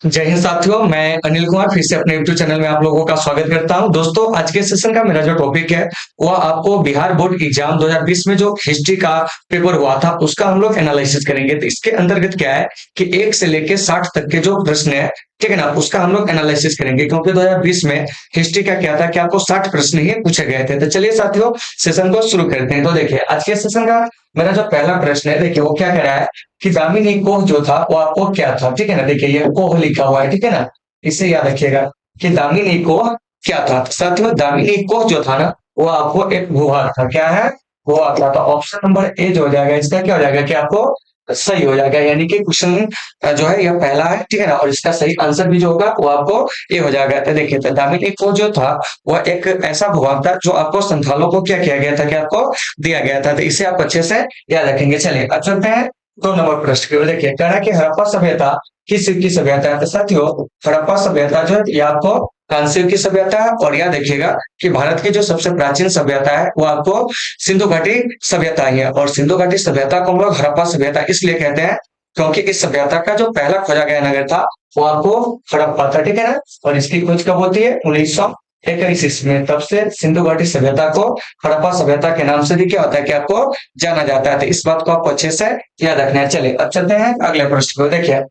जय हिंद साथियों, मैं अनिल कुमार फिर से अपने यूट्यूब चैनल में आप लोगों का स्वागत करता हूं। दोस्तों, आज के सेशन का मेरा जो टॉपिक है वह आपको बिहार बोर्ड एग्जाम 2020 में जो हिस्ट्री का पेपर हुआ था उसका हम लोग एनालिसिस करेंगे। तो इसके अंतर्गत क्या है कि 1 से लेके 60 तक के जो प्रश्न है, ठीक है ना, उसका हम लोग एनालिसिस करेंगे, क्योंकि 2020 में हिस्ट्री का क्या था कि आपको 60 प्रश्न ही पूछे गए थे। तो चलिए साथियों, सेशन को शुरू करते हैं। तो देखिए, आज के सेशन का मेरा जो पहला प्रश्न है, देखिए वो क्या कह रहा है कि दामिनी कोह जो था वो आपको क्या था। ठीक है ना, देखिए ये कोह लिखा हुआ है, ठीक है ना, इसे याद रखिएगा कि दामिनी कोह क्या था। तो साथियों, दामिनी कोह जो था ना वो आपको एक भूभाग था। क्या है? भूभाग था। तो ऑप्शन नंबर ए जो हो जाएगा इसका क्या हो जाएगा कि आपको सही हो जाएगा, यानी कि क्वेश्चन जो है यह पहला है, ठीक है ना, और इसका सही आंसर भी जो होगा वो आपको ये हो जाएगा। तो देखिए, तो दामिनी कोह जो था वह एक ऐसा भूभाग था जो आपको संथालों को क्या किया गया था कि आपको दिया गया था। तो इसे आप अच्छे से याद रखेंगे। चलिए अब चलते हैं 2 नंबर प्रश्न की ओर। देखिए, कह रहा है कि हड़प्पा सभ्यता किस युग की सभ्यता है। तो साथियों, हड़प्पा सभ्यता जो है ये आपको कांस्य युग की सभ्यता है। और याद रखिएगा कि भारत की जो सबसे प्राचीन सभ्यता है वो आपको सिंधु घाटी सभ्यता ही है। और सिंधु घाटी सभ्यता को हम लोग हड़प्पा सभ्यता इसलिए कहते हैं क्योंकि इस सभ्यता का जो पहला खोजा गया नगर था वो आपको हड़प्पा था, ठीक है ना। और इसकी खोज कब होती है? 1921 में। तब से सिंधु घाटी सभ्यता को हड़प्पा सभ्यता के नाम से भी क्या होता है कि आपको जाना जाता है। तो इस बात को आपको अच्छे से याद रखना है। चलिए अब चलते हैं अगले प्रश्न को। देखिए,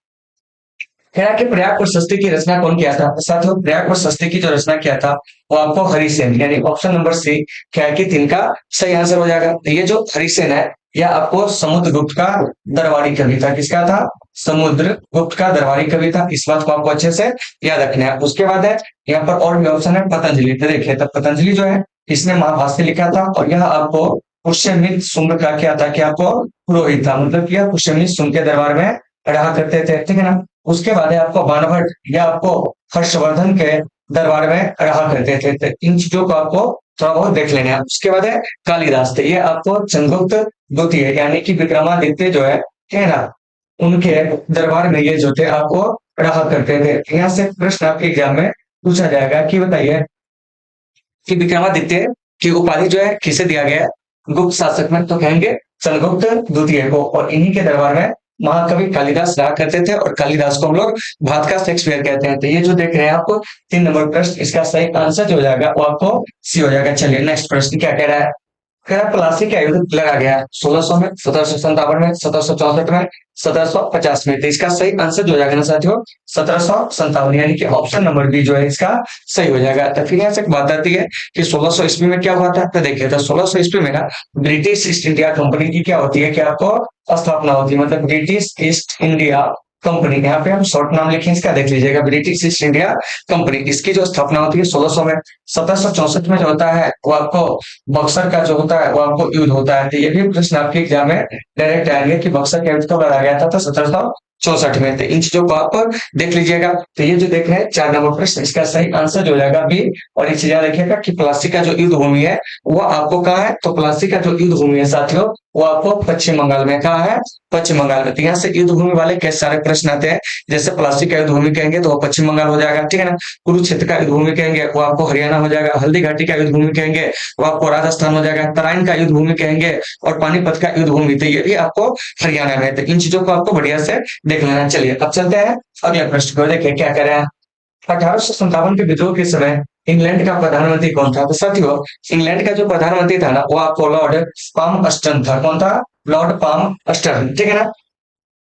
कह रहा है कि प्रयाग प्रशस्ति की रचना कौन किया था। साथियों, प्रयाग प्रशस्ति की जो रचना किया था वो आपको हरिसेन, यानी ऑप्शन नंबर सी क्या है कि 3 का सही आंसर हो जाएगा। तो ये जो हरिसेन है यह आपको समुद्रगुप्त का दरबारी कवि था। किसका था? समुद्रगुप्त का दरबारी कवि था। इस बात को आपको अच्छे से याद रखना है। उसके बाद है यहाँ पर और भी ऑप्शन है पतंजलि। तो देखिए, तो पतंजलि जो है इसने महाभाष्य लिखा था और यह आपको पुष्यमित शुंग का क्या था कि आपको पुरोहित था, मतलब कि यह पुष्यमित शुंग के दरबार में रहा करते थे, ठीक है ना। उसके बाद है आपको बाणभट्ट या आपको हर्षवर्धन के दरबार में रहा करते थे। तो इन चीजों को आपको थोड़ा बहुत देख लेना है। उसके बाद है कालिदास। तो ये आपको चंद्रगुप्त द्वितीय यानी कि विक्रमादित्य जो है, ठीक है ना, उनके दरबार में ये जो थे आपको रहा करते थे। यहाँ से प्रश्न आपके एग्जाम में पूछा जाएगा कि बताइए कि विक्रमादित्य की उपाधि जो है किसे दिया गया है गुप्त शासक में। तो कहेंगे चंद्रगुप्त द्वितीय को। और इन्हीं के दरबार में महाकवि कालिदास रहा करते थे और कालिदास को हम लोग भारत का शेक्सपियर कहते हैं। तो ये जो देख रहे हैं आपको 3 नंबर प्रश्न, इसका सही आंसर जो हो जाएगा वो आपको सी हो जाएगा। चलिए नेक्स्ट प्रश्न क्या कह रहा है। कह रहा है प्लासी का युद्ध लड़ा गया 1600 में, 1757 में, 1764 में, 1750 में। तो इसका सही आंसर जो हो जाएगा ना साथियों 1757, यानी कि ऑप्शन नंबर बी जो है इसका सही हो जाएगा। तो फिर यहाँ से एक बात आती है कि 1600 ईस्वी में क्या हुआ था। तो देखिए, तो 1600 ईस्वी में ना ब्रिटिश ईस्ट इंडिया कंपनी की क्या होती है कि आपको स्थापना होती है, मतलब ब्रिटिश ईस्ट इंडिया कंपनी। यहाँ पे हम शॉर्ट नाम लिखें इसका, देख लीजिएगा, ब्रिटिश ईस्ट इंडिया कंपनी। इसकी जो स्थापना होती है 1600 में। 1764 में जो होता है वो आपको बक्सर का जो होता है वो आपको युद्ध होता है। तो ये भी प्रश्न आपके एग्जाम में डायरेक्ट आएंगे कि बक्सर का युद्ध कब लड़ा गया था। तो 1764 में। तो इन चीजों को आप देख लीजिएगा। तो ये जो देख रहे हैं 4 नंबर प्रश्न, इसका सही आंसर जो हो जाएगा बी। और एक चीज याद रखिएगा कि प्लासी का जो युद्ध भूमि है वो आपको कहाँ है। तो प्लासी का जो युद्ध भूमि है साथियों वो आपको पश्चिम बंगाल में। कहाँ है? पश्चिम बंगाल में। तो यहाँ से युद्ध भूमि वाले कई सारे प्रश्न आते हैं। जैसे प्लासी का युद्ध भूमि कहेंगे तो वो पश्चिम बंगाल हो जाएगा, ठीक है ना। कुरुक्षेत्र का युद्ध भूमि कहेंगे वो आपको हरियाणा हो जाएगा। हल्दी घाटी का युद्ध भूमि कहेंगे वो आपको राजस्थान हो जाएगा। तराइन का युद्ध भूमि कहेंगे और पानीपत का युद्ध भूमि, तो ये भी आपको हरियाणा में। तो इन चीजों को आपको बढ़िया से देख लेना। चलिए अब चलते हैं अगले प्रश्न को। देखिए क्या कह रहे हैं। 1857 के विद्रोह के समय इंग्लैंड का प्रधानमंत्री कौन था। तो साथियों, इंग्लैंड का जो प्रधानमंत्री था ना वो आपको लॉर्ड पाम था। कौन था? लॉर्ड पाम, ठीक है ना।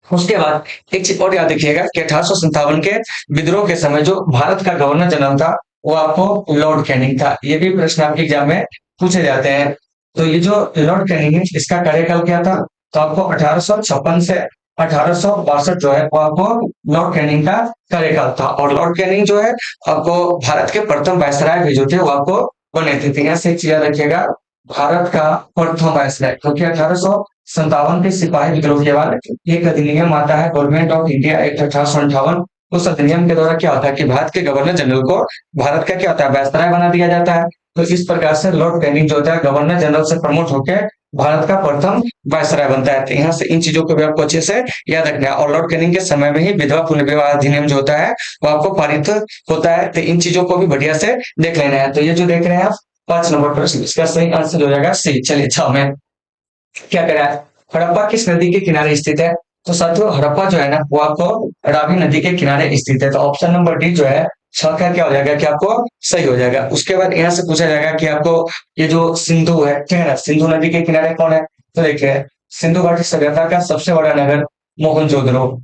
उसके बाद एक चीज और याद रखिएगा कि 1857 के विद्रोह के समय जो भारत का गवर्नर जनरल था वो आपको लॉर्ड कैनिंग था। ये भी प्रश्न आपके एग्जाम में पूछे जाते हैं। तो ये जो लॉर्ड कैनिंग है इसका कार्यकाल क्या था। तो आपको 1856 से 1862 जो है वो आपको लॉर्ड कैनिंग का कार्यकाल था। और लॉर्ड कैनिंग जो है आपको भारत के प्रथम वायसराय भी जो थे वो आपको बने थे। तो यहाँ से एक चीज याद रखिएगा, भारत का प्रथम वायसराय, क्योंकि 1857 के सिपाही विद्रोह के बाद एक अधिनियम आता है गवर्नमेंट ऑफ इंडिया एक्ट 1858। उस अधिनियम के द्वारा क्या होता है कि भारत के गवर्नर जनरल को भारत का क्या होता है वायसराय बना दिया जाता है। तो इस प्रकार से लॉर्ड कैनिंग जो होता है गवर्नर जनरल से प्रमोट होकर भारत का प्रथम वायसराय बनता है। तो यहाँ से इन चीजों को भी आपको अच्छे से याद रखना है। और लॉर्ड कैनिंग के समय में ही विधवा पुनर्विवाह अधिनियम जो होता है वो आपको पारित होता है। तो इन चीजों को भी बढ़िया से देख लेना है। तो ये जो देख रहे हैं आप 5 नंबर प्रश्न, इसका सही आंसर हो जाएगा सी। चलिए 6 में क्या करा है। हड़प्पा किस नदी के किनारे स्थित है। तो साथियों हड़प्पा जो है ना वो आपको रावी नदी के किनारे स्थित है। तो ऑप्शन नंबर डी जो है छह का क्या हो जाएगा कि आपको सही हो जाएगा। उसके बाद यहाँ से पूछा जाएगा कि आपको ये जो सिंधु है, ठीक है ना, सिंधु नदी के किनारे कौन है। तो देखिए सिंधु घाटी सभ्यता का सबसे बड़ा नगर मोहनजोदड़ो।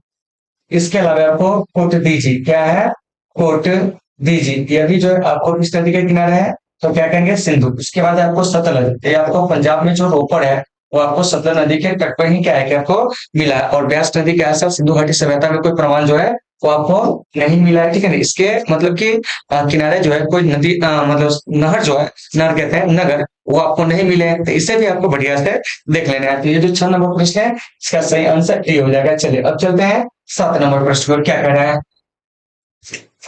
इसके अलावा आपको कोटदीजी क्या है, कोटदीजी ये भी जो है आपको किस नदी के किनारे है, तो क्या कहेंगे सिंधु। उसके बाद आपको सतलज, ये आपको पंजाब में जो रोपड़ है वो आपको सतलज नदी के तट पर ही क्या है कि आपको मिला है। और ब्यास नदी के आसपास सिंधु घाटी सभ्यता में कोई प्रमाण जो है वो आपको नहीं मिला है, ठीक है ना। इसके मतलब कि किनारे जो है कोई नदी मतलब नहर जो है, नहर कहते हैं नगर, वो आपको नहीं मिले हैं। तो इसे भी आपको बढ़िया से देख लेना है। तो ये जो 6 नंबर प्रश्न है इसका सही आंसर ए हो जाएगा। चलिए अब चलते हैं 7 नंबर प्रश्न पर। क्या कह रहा है,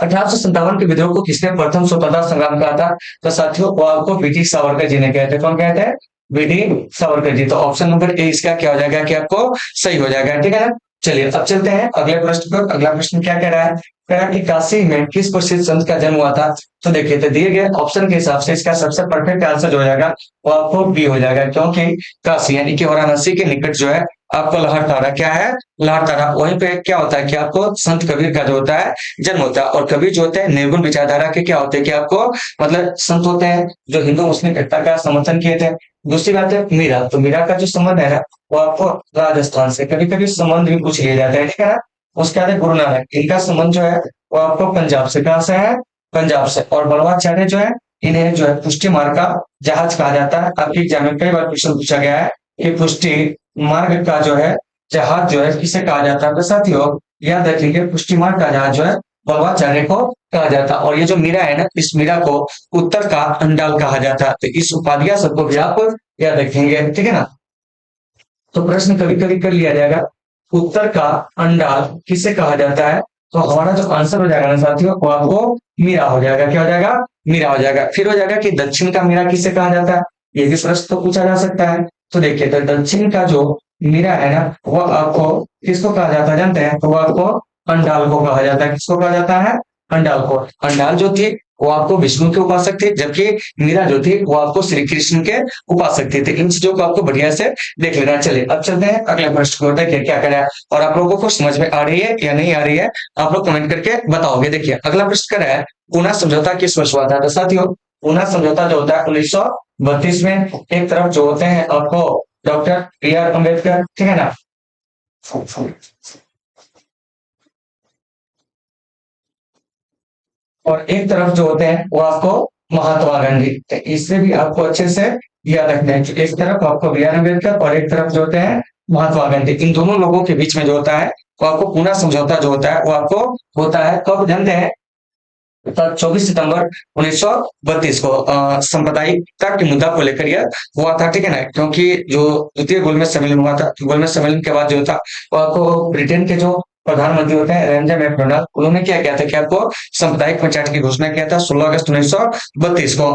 1857 के विद्रोह को किसने प्रथम स्वतंत्रता संग्राम कहा था। तो साथियों वो आपको बीटी सावरकर जी ने कहते हैं। कौन कहते हैं, बीटी सावरकर जी। तो ऑप्शन नंबर ए इसका क्या हो जाएगा कि आपको सही हो जाएगा, ठीक है ना। चलिए अब चलते हैं अगले प्रश्न पर। अगला प्रश्न क्या कह रहा है, कह रहा है कि काशी में किस प्रसिद्ध संत का जन्म हुआ था। तो देखिए तो दिए गए ऑप्शन के हिसाब से इसका सबसे परफेक्ट आंसर जो हो जाएगा वो आपको बी हो जाएगा, क्योंकि काशी यानी कि वाराणसी के निकट जो है आपको लहरतारा क्या है, लहरतारा, वहीं पे क्या होता है कि आपको संत कबीर का जो होता है जन्म होता है। और कबीर जो होते हैं निर्गुण विचारधारा के क्या होते हैं कि आपको मतलब संत होते हैं जो हिंदू मुस्लिम एकता का समर्थन किए थे। दूसरी बात है मीरा, तो मीरा का जो संबंध है ना वो आपको राजस्थान से, कभी कभी संबंध भी पूछ लिए जाते हैं, ठीक है ना। उसके बाद गुरु नानक, इनका संबंध जो है वो आपको पंजाब से, कहां से है, पंजाब से। और बलवाचार्य जो है इन्हें जो है पुष्टि मार्ग का जहाज कहा जाता है। आपकी एग्जाम में कई बार क्वेश्चन पूछा गया है कि पुष्टि मार्ग का जो है जहाज जो है किसे कहा जाता है। तो साथियों याद रखेंगे पुष्टि मार्ग का जहाज जो है बलवाचार्य को कहा जाता है। और ये जो मीरा है ना इस मीरा को उत्तर का अंडाल कहा जाता है। तो इस उपाधियां सबको भी आप याद रखेंगे, ठीक है ना। तो प्रश्न कभी कभी कर लिया जाएगा उत्तर का अंडाल किसे कहा जाता है। तो हमारा जो आंसर हो जाएगा ना साथियों वो आपको मीरा हो जाएगा। क्या हो जाएगा, मीरा हो जाएगा। फिर हो जाएगा कि दक्षिण का मीरा किसे कहा जाता है, ये भी प्रश्न तो पूछा जा सकता है। तो देखिए तो दक्षिण का जो मीरा है ना वो आपको किसको कहा जाता है जानते हैं, तो वो आपको अंडाल को कहा जाता है। किसको कहा जाता है, अंडाल को। अंडाल जो थी वो आपको विष्णु के उपासक थे, जबकि मीरा जो थी वो आपको श्री कृष्ण के उपासक थे। इन चीजों को आपको बढ़िया से देख लेना। चलिए अब चलते हैं अगले प्रश्न को, देखिए क्या करें और आप लोगों को समझ में आ रही है या नहीं आ रही है आप लोग कमेंट करके बताओगे। देखिए अगला प्रश्न कर रहा है पूना समझौता किस वर्ष हुआ था। तो साथियों पूना समझौता जो होता है 1932 में। एक तरफ जो होते हैं आपको डॉक्टर बी आर अम्बेडकर, ठीक है ना, और एक तरफ जो होते हैं वो आपको महात्मा गांधी। तो इससे भी आपको अच्छे से याद रखना है। एक तरफ आपको बी आर अम्बेडकर और एक तरफ जो होते हैं महात्मा गांधी। इन दोनों लोगों के बीच में जो होता है वो आपको पूना समझौता जो होता है वो आपको होता है कब जानते हैं, 24 सितंबर 1932 को सांप्रदायिकता के मुद्दा को लेकर यह हुआ था, ठीक है ना। क्योंकि जो द्वितीय गोलमेज सम्मेलन हुआ था, गोलमेज सम्मेलन के बाद जो था वो आपको ब्रिटेन के जो प्रधानमंत्री होते हैं रेंजर मैकडोनाल्ड, उन्होंने क्या किया था कि आपको सांप्रदायिक पंचायत की घोषणा किया था 16 अगस्त 1932 को।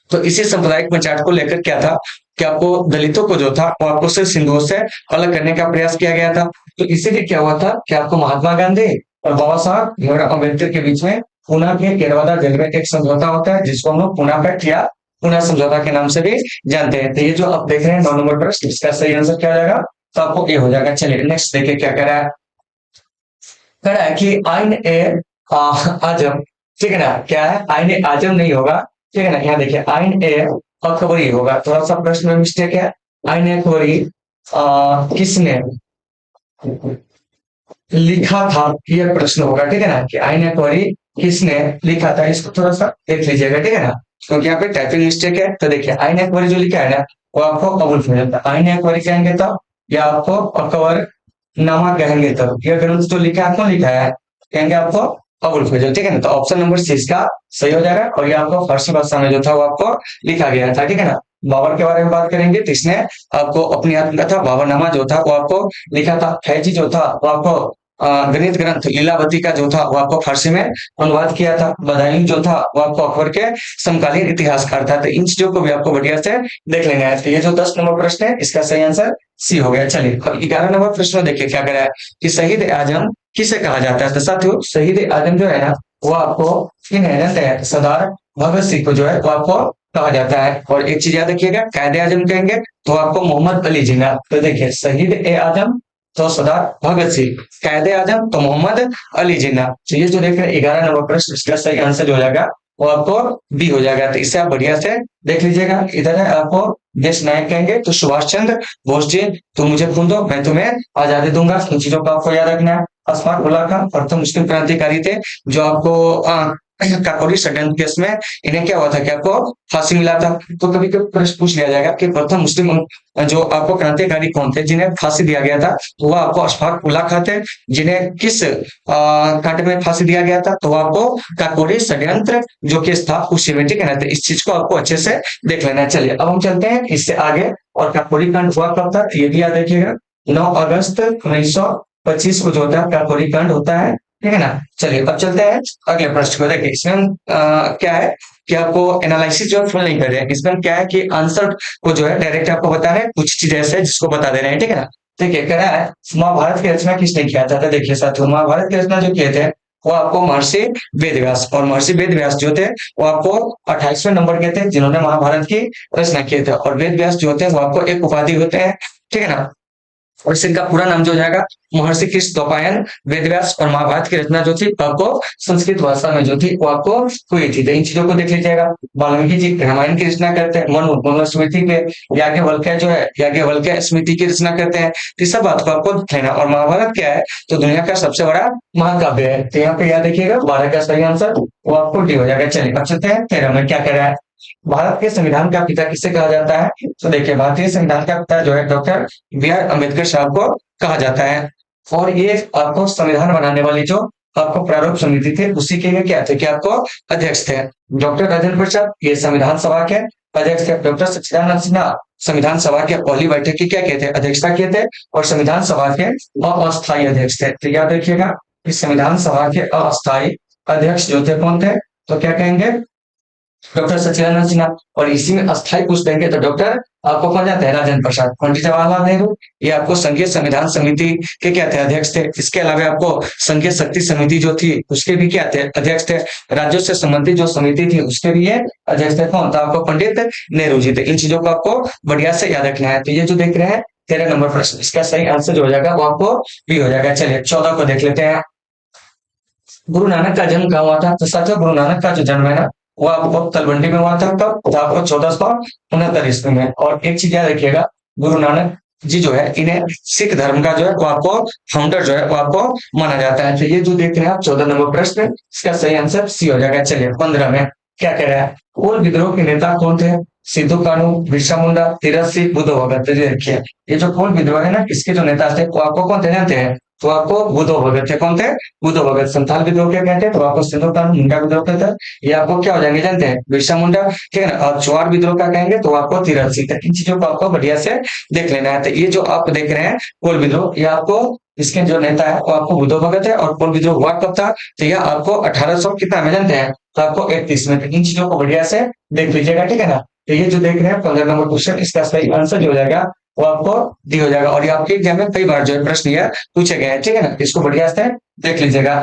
तो इसी सांप्रदायिक पंचायत को लेकर क्या था कि आपको दलितों को जो था वो आपको सिर्फ हिंदुओं से अलग करने का प्रयास किया गया था। तो इसीलिए क्या हुआ था कि आपको महात्मा गांधी और बाबा साहब भीमराव अम्बेडकर के बीच में पूना के केरवादा जेल में एक समझौता होता है जिसको हम लोग पूना पैक्ट या पूना समझौता के नाम से भी जानते हैं। तो ये जो आप देख रहे हैं 9 नंबर प्रश्न, इसका सही आंसर क्या हो जाएगा, तो आपको ये हो जाएगा। चलिए नेक्स्ट देखिए क्या कह रहा है, कह रहा है कि आइन ए आजम, ठीक है ना, क्या है आइन ए आजम नहीं होगा, ठीक है ना। यहाँ देखिए आइन ए अकबरी होगा। थोड़ा सा प्रश्न में मिस्टेक है। आइन ए अकबरी किसने लिखा था, यह प्रश्न होगा, ठीक है ना, कि आइन ए अकबरी किसने लिखा था। इसको थोड़ा सा देख लीजिएगा, ठीक है ना, क्योंकि यहाँ पे टाइपिंग मिस्टेक है। तो देखिए आइन ए अकबरी जो लिखा है ना वो आपको अबुल फजल था। आइन ए अकबरी कहेंगे तब या आपको अकबर नामा कहेंगे तब। यह ग्रंथ जो लिखा है कौन लिखा है, कहेंगे आपको अबुल फजल, ठीक है ना। तो ऑप्शन नंबर सी इसका सही हो जाएगा। और ये आपको फारसी भाषा में जो था वो आपको लिखा गया था, ठीक है ना। बाबर के बारे में बात करेंगे तो इसने आपको अपनी आत्मकथा बाबरनामा जो था वो आपको लिखा था। फैजी जो था वो आपको गणित ग्रंथ लीलावती का जो था वो आपको फारसी में अनुवाद किया था। बदायूं जो था वो आपको अकबर के समकालीन इतिहासकार था। तो इन चीजों को भी आपको बढ़िया से देख लेना है। तो ये जो 10 नंबर प्रश्न है इसका सही आंसर सी हो गया। चलिए अब 11 नंबर प्रश्न देखिए क्या कह रहा है कि शहीद आजम किसे कहा जाता है। तो साथियों शहीद आजम जो है ना वो आपको किन है, सरदार भगत सिंह को जो है वो आपको कहा जाता है। और एक चीज याद रखिएगा कायदे आजम कहेंगे तो आपको मोहम्मद अली जिन्ना। तो देखिए शहीद ए आजम तो सरदार भगत सिंह। कायदे आजम तो मोहम्मद अली जिन्ना। तो ये जो देख रहे हैं 11 नंबर प्रश्न, इसका सही आंसर जो हो जाएगा वो आपको बी हो जाएगा। तो इससे आप बढ़िया से देख लीजिएगा। इधर है आपको देश नायक कहेंगे तो सुभाष चंद्र बोस जी। तुम मुझे खून दो मैं तुम्हें आजादी दूंगा। इन चीजों को आपको याद रखना है। अशफाक उल्लाह खान प्रथम मुस्लिम क्रांतिकारी थे जो आपको काकोरी षड्यंत्र केस में इन्हें क्या हुआ था कि आपको फांसी मिला था। तो कभी कभी प्रश्न पूछ लिया जाएगा कि प्रथम मुस्लिम जो आपको क्रांतिकारी कौन थे जिन्हें फांसी दिया गया था। तो वह आपको अशफाक उल्लाह खान थे। जिन्हें किस कांड में फांसी दिया गया था तो वह आपको काकोरी षड्यंत्र जो केस था उसी में, ठीक है ना। तो इस चीज को आपको अच्छे से देख लेना है। चलिए अब हम चलते हैं इससे आगे। और काकोरी कांड हुआ कब था ये भी याद रखिएगा। 9 अगस्त 1925 को जो होता है काकोरी कांड होता है, ठीक है ना। चलिए अब चलते हैं अगले प्रश्न को। देखिए इसमें क्या है कि आपको एनालिसिस जो फुल नहीं कर रहे हैं। इसमें क्या है कि आंसर को जो है डायरेक्ट आपको बता रहे हैं, कुछ चीजें ऐसे जिसको बता दे रहे हैं, ठीक है ना। देखिए कह रहा है महाभारत की रचना किसने किया था। तो देखिए साथियों महाभारत की रचना जो किए थे वो आपको महर्षि वेदव्यास। और महर्षि वेदव्यास जो थे वो आपको 28वें नंबर के थे जिन्होंने महाभारत की रचना किए थे। और वेदव्यास जो होते हैं वो आपको एक उपाधि होते हैं, ठीक है ना। और इनका पूरा नाम जो हो जाएगा महर्षि कृष्ण द्वैपायन वेदव्यास। और महाभारत की रचना जो थी आपको संस्कृत भाषा में जो थी वो आपको हुई थी। तो इन चीजों को देख लीजिएगा। वाल्मीकि जी रामायण की रचना करते हैं। मनुस्मृति के याज्ञवल्क्य जो है याज्ञवल्क्य स्मृति की रचना करते हैं। तो इस सब बात को आपको लेना। और महाभारत क्या है तो दुनिया का सबसे बड़ा महाकाव्य है। तो यहाँ पे याद रखिएगा 12 का सही आंसर वो आपको डी हो जाएगा। चलिए अब चलते हैं 13 में क्या कर रहा है। भारत के संविधान का पिता किसे कहा जाता है। तो देखिए भारतीय संविधान का पिता जो है डॉक्टर बी आर अम्बेडकर साहब को कहा जाता है। और ये आपको संविधान बनाने वाली जो आपको प्रारूप समिति थी उसी के लिए क्या थे कि आपको अध्यक्ष थे डॉक्टर राजेंद्र प्रसाद। ये संविधान सभा के अध्यक्ष थे। डॉक्टर सच्चिदानंद सिन्हा संविधान सभा के पहली बैठक की क्या किए थे अध्यक्षता किए थे। और संविधान सभा के अस्थायी अध्यक्ष थे। तो याद रखिएगा कि संविधान सभा के अस्थायी अध्यक्ष जो थे कौन थे तो क्या कहेंगे डॉक्टर सच्चिदानंद सिन्हा। और इसी में अस्थायी पूछ देंगे तो डॉक्टर आपको कौन जाता है राजेंद्र प्रसाद। पंडित जवाहरलाल नेहरू ये आपको संघीय संविधान समिति के क्या थे अध्यक्ष थे। इसके अलावा आपको संघीय शक्ति समिति जो थी उसके भी क्या थे अध्यक्ष थे। राज्यों से संबंधित जो समिति थी उसके भी ये अध्यक्ष थे कौन था आपको पंडित नेहरू जी थे। इन चीजों को आपको बढ़िया से याद रखना है। तो ये जो देख रहे हैं 13 नंबर प्रश्न इसका सही आंसर जो हो जाएगा वो आपको भी हो जाएगा। चलिए 14 को देख लेते हैं। गुरु नानक का जन्म कहाँ हुआ था। तो साथियों गुरु नानक का जो जन्म है ना वो आपको तलवंडी में हुआ था। कब तो आपको 1469 ईस्वी में। और एक चीज याद रखिएगा गुरु नानक जी जो है इन्हें सिख धर्म का जो है वो आपको फाउंडर जो है वो आपको माना जाता है। तो ये जो देख रहे हैं आप 14 नंबर प्रश्न इसका सही आंसर सी हो जाएगा। चलिए 15 में क्या कह रहा है। कोल विद्रोह के नेता कौन थे। सिद्धू कानू बिरसा मुंडा तीरथ सिंह बुद्धो भगत। तो देखिए ये जो कोल विद्रोह है ना इसके जो नेता थे वो आपको कौन थे जानते हैं तो आपको बुद्धो भगत थे। कौन थे बुद्धो भगत। संथाल विद्रोह क्या कहते हैं तो आपको सिद्धू कानू मुंडा विद्रोह कहते हैं। ये आपको क्या हो जाएंगे जानते हैं बिरसा मुंडा, ठीक है ना। और चुआर विद्रोह क्या कहेंगे तो आपको तीरथ सिंह। इन चीजों को आपको बढ़िया से देख लेना है। तो ये जो आप देख रहे हैं कोल विद्रोह ये आपको इसके जो नेता है वो आपको बुद्धो भगत है। और कोल विद्रोह हुआ कब था तो यह आपको 1800 कितना में जानते हैं तो आपको 31 में। इन चीजों को बढ़िया से देख लीजिएगा, ठीक है ना। तो ये जो देख रहे हैं 15 नंबर क्वेश्चन इसका सही आंसर जो हो जाएगा वो आपको डी हो जाएगा। और ये आपके एग्जाम में कई बार जो है प्रश्न यह पूछे गए हैं, ठीक है ना। इसको बढ़िया से देख लीजिएगा।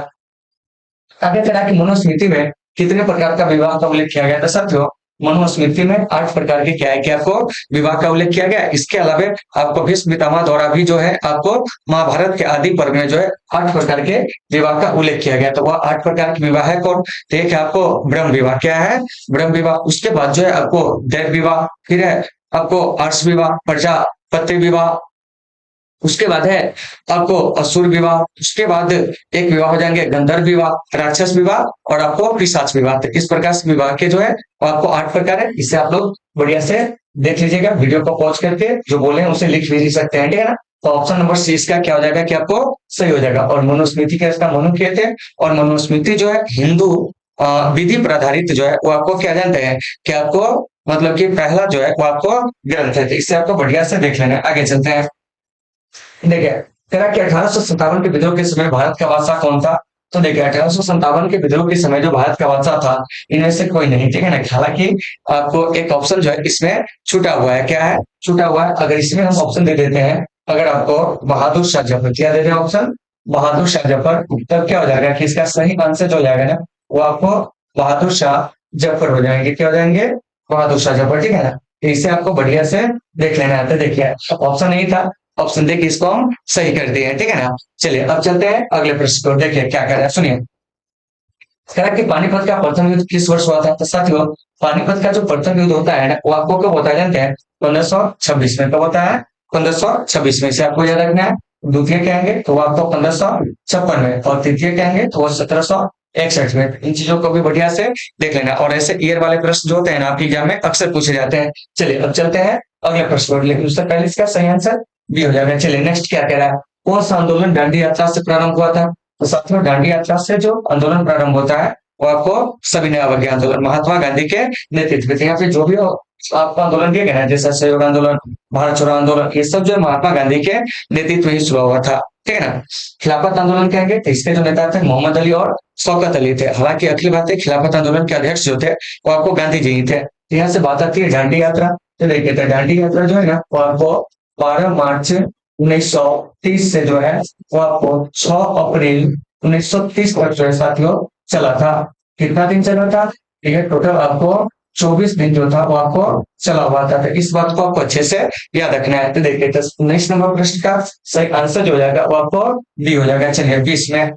आगे तरह की मनुस्मृति में कितने प्रकार का विवाह का उल्लेख किया गया था। साथियों मनुस्मृति में 8 प्रकार के क्या है कि आपको विवाह का उल्लेख किया गया है। इसके अलावा आपको भीष्म पितामह द्वारा भी जो है आपको महाभारत के आदि पर्व में जो है 8 प्रकार के विवाह का उल्लेख किया गया। तो वह 8 प्रकार के विवाह है कौन। एक है आपको ब्रह्म विवाह। क्या है ब्रह्म विवाह। उसके बाद जो है आपको दैव विवाह, फिर है आपको अर्ष विवाह, प्रजापत्य विवाह, उसके बाद है आपको असुर विवाह, उसके बाद एक विवाह हो जाएंगे गंधर्व विवाह, राक्षस विवाह और आपको पिशाच विवाह। तो इस प्रकार से विवाह के जो है आपको 8 प्रकार है। इससे आप लोग बढ़िया से देख लीजिएगा। वीडियो को पॉज करके जो बोले हैं उसे लिख भी सकते हैं, ठीक है ना। तो ऑप्शन नंबर सी इसका क्या हो जाएगा कि आपको सही हो जाएगा। और मनुस्मृति का इसका मनु कहते हैं। और मनुस्मृति जो है हिंदू विधि पर आधारित जो है वो आपको क्या जानते हैं कि आपको मतलब कि पहला जो है वो आपको ग्रंथ है। तो इससे आपको बढ़िया से देख लेना है। आगे चलते हैं। देखिए तेरा कि 1857 के विद्रोह के समय भारत का बादशाह कौन था। तो देखिए 1857 के विद्रोह के समय जो भारत का बादशाह था इनमें से कोई नहीं, ठीक है ना। हालांकि आपको एक ऑप्शन जो है इसमें छूटा हुआ है। क्या है छूटा हुआ है। अगर इसमें हम ऑप्शन दे देते हैं अगर आपको बहादुर शाह जफर क्या दे रहे हैं ऑप्शन बहादुर शाह जफर, तब क्या हो जाएगा कि इसका सही आंसर जो हो जाएगा ना वो आपको बहादुर शाह जफर हो जाएंगे। क्या हो जाएंगे बहादुर शाह जफर, ठीक है ना। तो इसे आपको बढ़िया से देख लेना है। तो देखिए ऑप्शन नहीं था ऑप्शन देखिए इसको हम सही कर दिए हैं, ठीक है ना। चलिए अब चलते हैं अगले प्रश्न को, देखिए क्या कर रहा है, सुनिए। कह रहा है कि पानीपत का प्रथम युद्ध किस वर्ष हुआ था? तो साथियों पानीपत का जो प्रथम युद्ध होता है ना वो आपको कब होता है जानते हैं? 1526 में। कब होता है? 1526 में। से आपको याद रखना है। द्वितीय कहेंगे तो वो आपको 1556 में, और तृतीय कहेंगे तो वो 1761 में। इन चीजों को भी बढ़िया से देख लेना, और ऐसे ईयर वाले प्रश्न जो होते हैं ना आपके एग्जाम में अक्सर पूछे जाते हैं। चलिए अब चलते हैं अगले प्रश्न पर, लेकिन उससे पहले इसका सही आंसर बी हो जाएगा। चलिए नेक्स्ट क्या कह रहा है, कौन सा आंदोलन दांडी यात्रा से प्रारंभ हुआ था? तो साथियों दांडी यात्रा से जो आंदोलन प्रारंभ होता है वो आपको सविनय अवज्ञा आंदोलन, महात्मा गांधी के नेतृत्व में। यहाँ पे जो भी आपको आंदोलन दिए गए हैं जैसे सहयोग आंदोलन, भारत छोड़ो आंदोलन, ये सब जो महात्मा गांधी के नेतृत्व में ही शुरू हुआ था, ठीक है ना। खिलाफत आंदोलन कहेंगे तो इसके जो नेता थे मोहम्मद अली और शौकत अली थे। हालांकि अखिल भारतीय खिलाफत आंदोलन के अध्यक्ष जो थे वो आपको गांधी जी ही थे। तो यहाँ से बात आती है दांडी यात्रा। तो देखिए दांडी यात्रा जो है ना वो आपको 12 मार्च 1930 से जो है वो आपको 6 अप्रैल 1930 तक जो है साथियों चला था। कितना दिन चला था? ये टोटल आपको 24 दिन जो था वो आपको चला हुआ था। तो इस बात को आपको अच्छे से याद रखना है। तो देखिए 19 नंबर प्रश्न का सही आंसर जो हो जाएगा वो आपको बी हो जाएगा। चलिए 20 में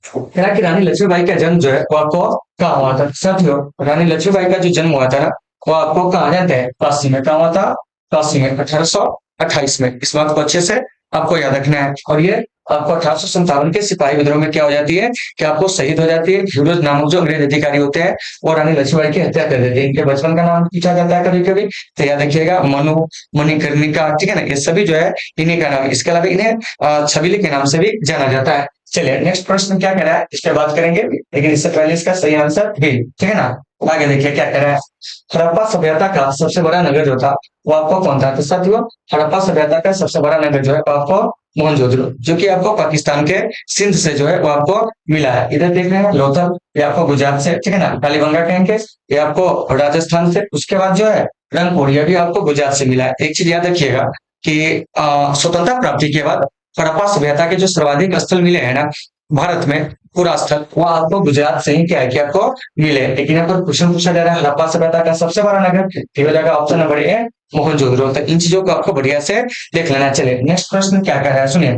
कि रानी लक्ष्मीबाई का जन्म जो है वो आपको कहाँ हुआ था? साथियों रानी लक्ष्मीबाई का जो जन्म हुआ था ना वो आपको कहाँ जानते हैं? काशी में। कहाँ हुआ था? काशी में 1828 में। इस बात को अच्छे से आपको याद रखना है। और ये आपको 1857 के सिपाही विद्रोह में क्या हो जाती है कि आपको शहीद हो जाती है। फिरोज नामक जो अंग्रेज अधिकारी होते हैं वो रानी लक्ष्मीबाई की हत्या कर देते हैं। इनके बचपन का नाम पूछा जाता है कभी कभी, तो याद रखिएगा मनु, मणिकर्णिका, ठीक है ना। ये सभी जो है इन्हीं का नाम। इसके अलावा इन्हें छबीली के नाम से भी जाना जाता है। चलिए नेक्स्ट प्रश्न क्या कह रहा है इस पे बात करेंगे, लेकिन इससे पहले इसका सही आंसर बी, ठीक है ना। आगे देखिए क्या कह रहा है, हड़प्पा सभ्यता का सबसे बड़ा नगर जो था वो आपको कौन था? तो साथियों हड़प्पा सभ्यता का सबसे बड़ा नगर जो है वो आपको मोहनजोदड़ो, जो कि आपको पाकिस्तान के सिंध से जो है वो आपको मिला है। इधर देख रहे हैं लोथल, ये आपको गुजरात से, ठीक है ना। कालीबंगा कहेंगे ये आपको राजस्थान से। उसके बाद जो है रंगपुर, ये भी आपको गुजरात से मिला है। एक चीज याद रखिएगा कि स्वतंत्रता प्राप्ति के बाद हड़प्पा सभ्यता के जो सर्वाधिक स्थल मिले हैं ना भारत में, पूरा स्थल वो आपको गुजरात से ही क्या है कि आपको मिले। लेकिन यहाँ पर क्वेश्चन पूछा जा रहा है हड़प्पा सभ्यता का सबसे बड़ा नगर, ठीक हो जाएगा ऑप्शन नंबर ए मोहनजोदड़ो। तो इन चीजों को आपको बढ़िया से देख लेना। चले नेक्स्ट प्रश्न क्या कह रहा है, सुनिए।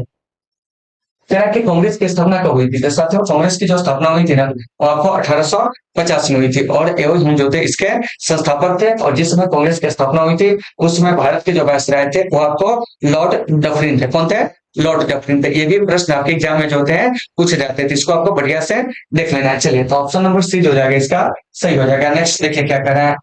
कह रहा है कि कांग्रेस की स्थापना कब हुई थी? तो साथियों कांग्रेस की जो स्थापना हुई थी ना वो आपको 1885 में हुई थी, और एवज हिंद जो थे इसके संस्थापक थे। और जिस समय कांग्रेस की स्थापना हुई थी उस समय भारत के जो वायसराय थे वो आपको लॉर्ड डफरिन थे। कौन थे? लॉर्ड डफरिन थे। ये भी प्रश्न आपके एग्जाम में जो होते हैं पूछे जाते थे, इसको आपको बढ़िया से देख लेना है। चलिए तो ऑप्शन नंबर सी जो हो जाएगा इसका सही हो जाएगा। नेक्स्ट देखिए क्या कर रहा है,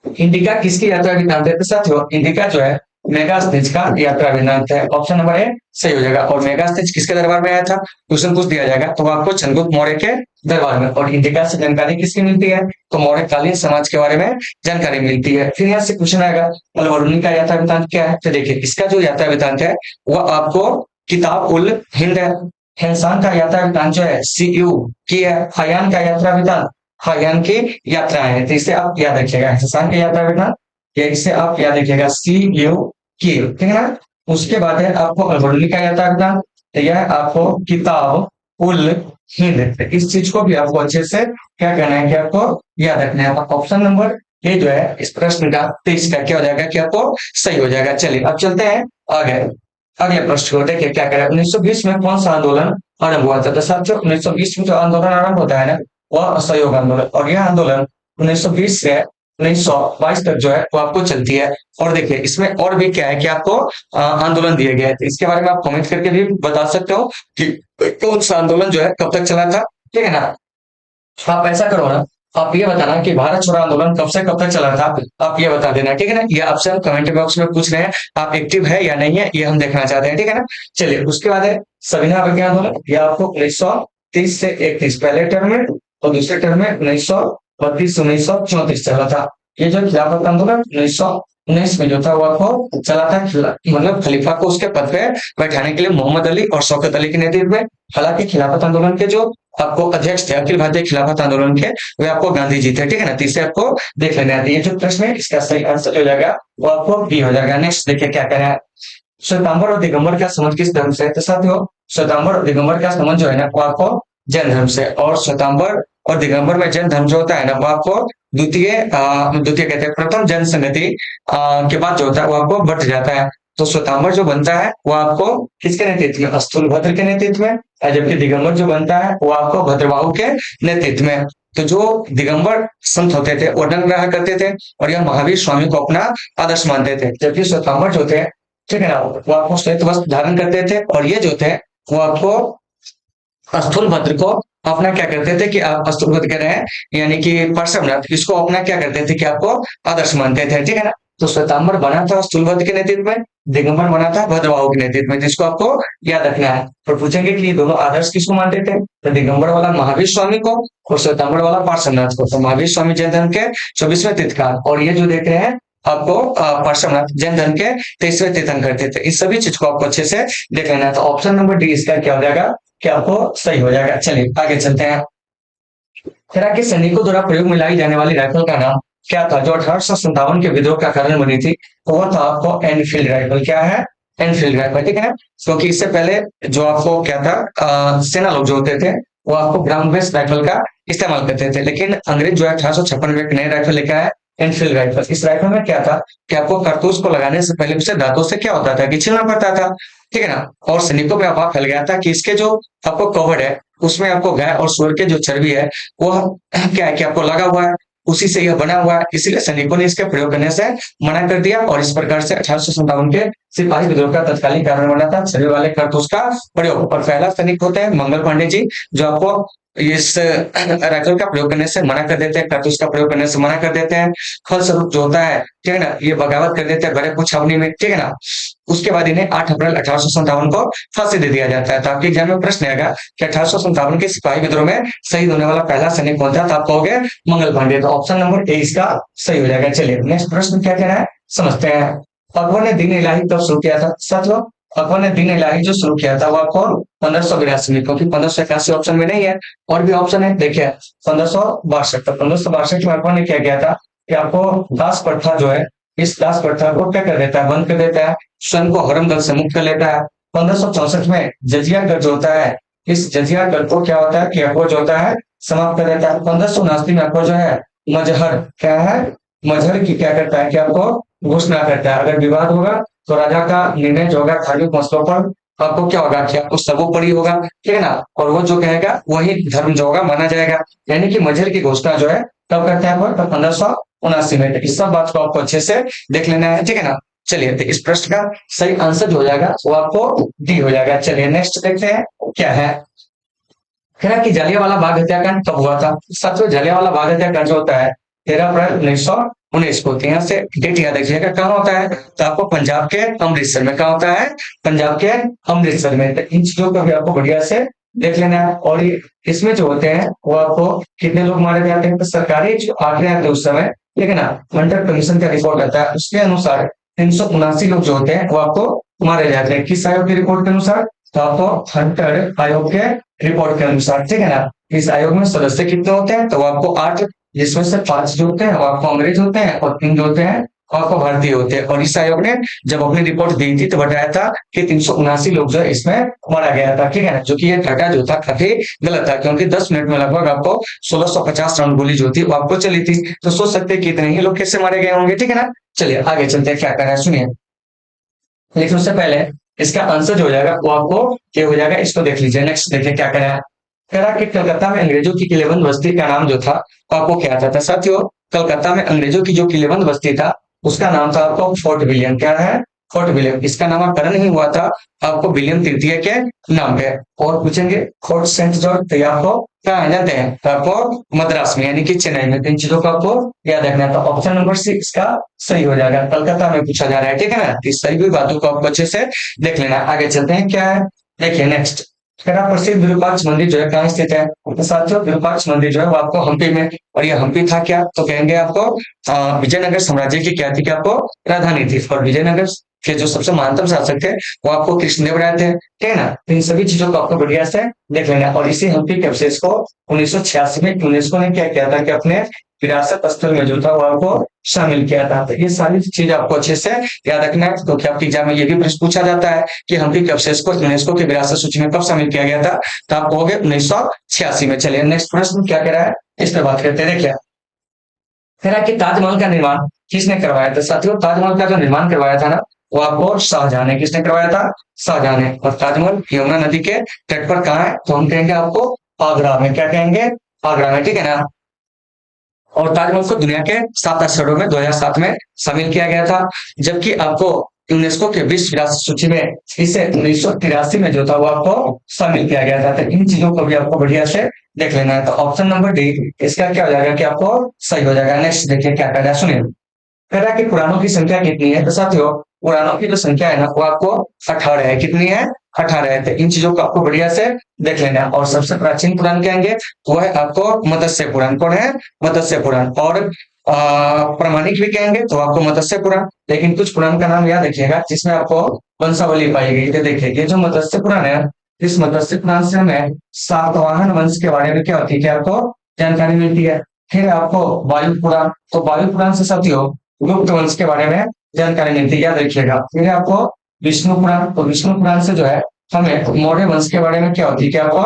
इंडिका किसकी यात्रा वृत्तांत है? तो साथियों इंडिका जो है मेगास्थनीज का यात्रा वृत्तांत है। ऑप्शन नंबर ए सही हो जाएगा। और मेगास्थनीज किसके दरबार में आया था? क्वेश्चन पूछ दिया जाएगा तो आपको चंद्रगुप्त मौर्य के दरबार में। और इंडिका से जानकारी किसकी मिलती है? तो मौर्यकालीन समाज के बारे में जानकारी मिलती है। फिर यहाँ से क्वेश्चन आएगा अलवरुणी का यात्रा वृत्तांत क्या है? तो देखिए इसका जो यात्रा वृत्तांत है वह आपको किताब उल हिंद है। हिंसान का यात्रा वृत्तांत जो है सीयू की है। हयान का यात्रा वृत्तांत हयान की यात्राएं हैं, तो इसे आप याद रखिएगा। हिंसान की यात्रा वृत्तांत या इसे आप याद रखिएगा सीयू की, ठीक है ना। उसके बाद है आपको अलवरुणी का यात्रा वृत्तांत, तो यह आपको किताब उल हिंद। इस चीज को भी आपको अच्छे से क्या कहना है कि आपको याद रखना है। ऑप्शन नंबर ए जो है इस प्रश्न का 23 का क्या हो जाएगा कि आपको सही हो जाएगा। चलिए अब चलते हैं आगे अगले प्रश्न को। देखिए क्या करें, 1920 में कौन सा आंदोलन आरंभ हुआ था? तो साथियों 1920 में जो आंदोलन आरंभ होता है ना वह असहयोग आंदोलन, और यह आंदोलन 1920 से 1922 तक जो है वो आपको चलती है। और देखिए इसमें और भी क्या है कि आपको आंदोलन दिए गए हैं, तो इसके बारे में आप कमेंट करके भी बता सकते हो कि कौन सा आंदोलन जो है कब तक चला था, ठीक है ना। आप ऐसा करो ना, आप ये बताना कि भारत छोड़ो आंदोलन कब से कब तक चला था, आप ये बता देना, ठीक है ना। ये आपसे हम कमेंट बॉक्स में पूछ रहे हैं, आप एक्टिव है या नहीं है ये हम देखना चाहते हैं, ठीक है ना। चलिए उसके बाद है सविनय अवज्ञा आंदोलन। ये आपको 1930 से 31 पहले टर्म में, और दूसरे टर्म में 1932 1934 चला था। ये जो खिलाफत आंदोलन 1919 में जो था वो आपको चला था, मतलब खलीफा को उसके पद पे बैठाने के लिए मोहम्मद अली और शौकत अली के नेतृत्व में। हालांकि खिलाफत आंदोलन के जो आपको अध्यक्ष थे अखिल भारतीय खिलाफत आंदोलन के, वे आपको गांधी जी थे, ठीक है ना। तीसरे आपको देख लेना है। ये जो प्रश्न है इसका सही आंसर हो जाएगा वो आपको बी हो जाएगा। नेक्स्ट देखिए क्या कह रहा है, श्वेतांबर और दिगंबर का संबंध किस धर्म से है? तो साथियों श्वेतांबर और दिगंबर का संबंध जो है ना वो आपको जैन धर्म से। और श्वेतांबर और दिगंबर में जैन धर्म जो होता है ना वो आपको द्वितीय कहते हैं प्रथम जन संगति के बाद जो होता है वो आपको बढ़ जाता है। तो श्वेतांबर जो बनता है वो आपको किसके नेतृत्व में, स्थूलभद्र के नेतृत्व में, और जबकि दिगंबर जो बनता है वो आपको भद्रबाहु के नेतृत्व में। तो जो दिगंबर संत होते थे वो नग्न रहा करते थे और यह महावीर स्वामी को अपना आदर्श मानते थे, जबकि श्वेतांबर जो थे, ठीक है ना, वो आपको श्वेत वस्त्र धारण करते थे, और ये जो थे वो आपको स्थूलभद्र को अपना क्या करते थे कि आप स्थूलभद्र कह रहे हैं यानी कि पार्श्वनाथ, इसको अपना क्या करते थे कि आपको आदर्श मानते थे, ठीक है ना। तो श्वेतांबर बना था स्थूलभद्र के नेतृत्व में, दिगंबर बना था भद्रबाहु के नेतृत्व में, जिसको आपको याद रखना है। और पूछेंगे कि ये दोनों आदर्श किसको मानते थे, तो दिगंबर वाला महावीर स्वामी को और श्वेतांबर वाला पार्श्वनाथ को। तो महावीर स्वामी जैन धर्म के 24वें तीर्थंकर, और ये जो देख रहे हैं आपको पार्श्वनाथ जैन धर्म के 23वें तीर्थंकर थे। इस सभी चीज को आपको अच्छे से देख लेना है। तो ऑप्शन नंबर डी इसका क्या हो जाएगा, क्या आपको सही हो जाएगा। चलिए आगे चलते हैं। तरह के सैनिकों द्वारा प्रयोग में लाई जाने वाली राइफल का नाम क्या था, जो 1857 के विद्रोह का कारण बनी थी, तो वो था आपको एनफील्ड राइफल। क्या है, एनफील्ड राइफल, ठीक है ना। क्योंकि इससे पहले जो आपको क्या था, सेना लोग जो होते थे वो आपको ग्राउंड बेस्ड राइफल का इस्तेमाल करते थे, लेकिन अंग्रेज जो है 1856 में एक नई राइफल लेकर आया, एनफील्ड राइफल। इस राइफल में क्या था कि आपको कारतूस को लगाने से पहले उसे दांतों से क्या होता था कि छीलना पड़ता था, ठीक है ना। और सैनिकों में अफवाह फैल गया था कि इसके जो आपको कवर है उसमें आपको गाय और सुअर के जो चर्बी है वो क्या है कि आपको लगा हुआ है, उसी से यह बना हुआ है, इसीलिए सैनिकों ने इसके प्रयोग करने से मना कर दिया। और इस प्रकार से 1857 के सिपाही विद्रोह का तत्कालीन कारण बना था चर्बी वाले कारतूस का प्रयोग। और पहला सैनिक होते हैं मंगल पांडे जी, जो आपको इस राइफल का प्रयोग करने से मना कर देते हैं, कारतूस का प्रयोग करने से मना कर देते हैं। फलस्वरूप जो होता है, ठीक है ना, ये बगावत कर देते हैं बैरकपुर छावनी में, ठीक है ना। उसके बाद इन्हें 8 अप्रैल 1857 को फांसी दे दिया जाता है। तो आपके एग्जाम में प्रश्न आएगा कि 1857 के सिपाही विद्रोह में शहीद होने वाला पहला सैनिक कौन था, तो आप कहोगे मंगल पांडे। तो ऑप्शन नंबर ए इसका सही हो जाएगा। चलिए नेक्स्ट प्रश्न क्या कह रहा है समझते हैं। अकबर ने दीन इलाही कब शुरू किया था, साथियों अकबर ने दीन इलाही जो शुरू किया था वो आपको 1582 में, क्योंकि 1581 ऑप्शन में नहीं है, और भी ऑप्शन है, देखिए 1562। तो 1562 में अकबर ने क्या किया था कि आपको दास प्रथा जो है, इस दास प्रथा को क्या कर देता है, बंद कर देता है, स्वयं को हरमदल से मुक्त कर लेता है। 1564 में जजिया कर जो होता है, इस जजिया कर को क्या होता है कि अकबर जो होता है समाप्त कर देता है। 1579 में अकबर जो है मजहर, क्या है, मजहर की क्या करता है कि आपको घोषणा करता है, अगर विवाद होगा तो राजा का निर्णय जो होगा धार्मिक मसलों पर आपको क्या होगा कि आपको सर्वोपरि होगा, ठीक है ना, और वो जो कहेगा वही धर्म जो होगा माना जाएगा। यानी कि मजहर की घोषणा जो है कब करता है वो, 1579 में। इस सब बात को आपको अच्छे से देख लेना है, ठीक है ना। चलिए तो इस प्रश्न का सही आंसर जो हो जाएगा वो आपको डी हो जाएगा। चलिए नेक्स्ट देखते हैं क्या है। कह रहा कि जलियांवाला बाग हत्याकांड कब हुआ था, साथियों जलियांवाला बाग हत्याकांड जो होता है 13 अप्रैल 1919 को। यहाँ से डेट याद रखिएगा, कहाँ होता है, तो आपको पंजाब के अमृतसर में। कहाँ होता है, पंजाब के अमृतसर में। तो इन चीजों को भी आपको बढ़िया से देख लेना है। और इसमें जो होते हैं वो आपको कितने लोग मारे जाते हैं, तो सरकारी जो आंकड़े आते हैं उस समय, ठीक है ना, हंटर कमीशन का रिपोर्ट आता है, उसके अनुसार 379 लोग जो होते हैं वो आपको मारे जाते हैं। किस आयोग की रिपोर्ट के अनुसार, तो आपको हंटर आयोग के रिपोर्ट के अनुसार, ठीक है ना। इस आयोग में सदस्य कितने होते हैं, तो वो आपको 8, जिसमें से 5 जो होते हैं वो आपको अंग्रेज होते हैं और 3 जो होते हैं वो आपको भारतीय होते हैं। और इस आयोग ने जब अपनी रिपोर्ट दी थी तो बताया था कि 379 लोग जो है इसमें मारा गया था, ठीक है ना, जो कि ये डाटा जो था काफी गलत था, क्योंकि 10 मिनट में लगभग आपको 1650 राउंड गोली जो थी वो आपको चली थी। तो सोच सकते हैं कि इतने ही लोग कैसे मारे गए होंगे, ठीक है ना। चलिए आगे चलते हैं, क्या कर रहा है सुनिए। लेकिन उससे पहले इसका आंसर जो हो जाएगा वो आपको क्या हो जाएगा, इसको देख लीजिए। नेक्स्ट देखिए क्या करा है। कह रहा कि कलकत्ता में अंग्रेजों की किलेबंद बस्ती का नाम जो था वो आपको क्या आता था, साथियों कलकत्ता में अंग्रेजों की जो किलेबंद बस्ती था उसका नाम था आपको फोर्ट विलियम। क्या है, फोर्ट विलियम। इसका नामकरण ही हुआ था आपको विलियम तृतीय के नाम पे। और पूछेंगे फोर्ट सेंट जॉर्ज, तो ये आपको कहाँ जाते हैं, तो आपको मद्रास में यानी कि चेन्नई में। इन चीजों को आपको याद रखना है। तो ऑप्शन नंबर सी इसका सही हो जाएगा, कलकत्ता में पूछा जा रहा है, ठीक है ना। इस सही हुई बातों को आपको अच्छे से देख लेना है। आगे चलते हैं, क्या है देखिए नेक्स्ट। प्रसिद्ध विरूपाक्ष मंदिर जो है कहाँ स्थित है, तो साथियों विरूपाक्ष मंदिर जो है वो आपको हम्पी में। और ये हम्पी था क्या, तो कहेंगे आपको विजयनगर साम्राज्य की क्या थी, क्या आपको राजधानी थी। और विजयनगर के जो सबसे महानतम शासक थे वो आपको कृष्णदेव राय थे, ठीक है ना। तो इन सभी चीजों को आपको बढ़िया से देख लेना। और इसी हम्पी के अवशेष को 1986 में यूनेस्को ने क्या किया था कि अपने विरासत स्थल में जो था वो आपको शामिल किया था। तो ये सारी चीज आपको अच्छे से याद रखना है, क्योंकि आपके एग्जाम में ये भी प्रश्न पूछा जाता है कि हम्पी के अवशेष को यूनेस्को की विरासत सूची में कब शामिल किया गया था, तो आप कहोगे 1986 में। चलिए नेक्स्ट प्रश्न क्या कह रहा है, इस पर बात करते हैं। देखिए कह रहा है कि ताजमहल का निर्माण किसने करवाया था, साथियों ताजमहल का जो निर्माण करवाया था ना वो आपको शाहजहां ने, किसने करवाया था? शाहजहां ने। और ताजमहल यमुना नदी के तट पर कहाँ है? तो हम कहेंगे आपको आगरा में। क्या कहेंगे? आगरा में, ठीक है ना। और ताजमहल को दुनिया के 7 स्थलों में 2007 में शामिल किया गया था। जबकि आपको यूनेस्को के विश्व विरासत सूची में इसे 1983 में जो था वो आपको शामिल किया गया था। तो इन चीजों को भी आपको बढ़िया से देख लेना है। तो ऑप्शन नंबर डी इसका क्या हो जाएगा कि आपको सही हो जाएगा। नेक्स्ट देखिए क्या कर रहा है, सुनिए। कह रहा है कि पुराणों की संख्या कितनी है? तो साथियों पुराणों की जो संख्या है ना वो आपको 18 है। कितनी है? 18 है। तो इन चीजों को आपको बढ़िया से देख लेना है। और सबसे प्राचीन पुराण कहेंगे वो है आपको मत्स्य पुराण। कौन है? मत्स्य पुराण। और प्रमाणिक भी कहेंगे तो आपको मत्स्य पुराण। लेकिन कुछ पुराण का नाम याद रखिएगा जिसमें आपको वंशावली पाई गई। तो देखिए ये जो मत्स्य पुराण है, इस मत्स्य पुराण से हमें सातवाहन वंश के बारे में क्या होती है कि आपको जानकारी मिलती है। फिर आपको वायु पुराण, तो वायु पुराण से साथियों गुप्त वंश के बारे में जानकारी मिलती है, याद रखिएगा। फिर है आपको विष्णु पुराण, तो विष्णु पुराण से जो है हमें मौर्य वंश के बारे में क्या होती है कि आपको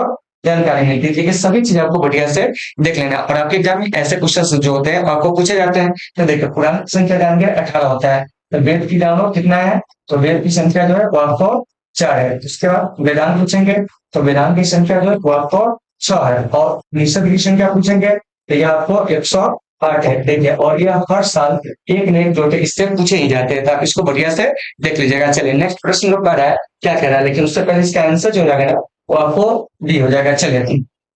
जानकारी मिलती है। ठीक है, सभी चीजें आपको बढ़िया से देख लेना। और आपके एग्जाम में ऐसे क्वेश्चन जो होते हैं आपको पूछे जाते हैं। तो देखिए पुराण की संख्या जान गए 18 होता है। तो वेद की जानो कितना है? तो वेद की संख्या जो है वो आपको 4 है। उसके बाद वेदांत पूछेंगे तो वेदांत की संख्या जो है वो आपको 6 है। और निषद की संख्या पूछेंगे तो यह आपको 108 है। देखिए, और यह हर साल एक नए जो इससे पूछे ही जाते हैं। तो आप इसको बढ़िया से देख लीजिएगा। चलिए नेक्स्ट प्रश्न लोग आ रहा है, क्या कह रहा है, लेकिन उससे पहले इसका आंसर जो हो जाएगा ना वो आपको डी हो जाएगा। चलिए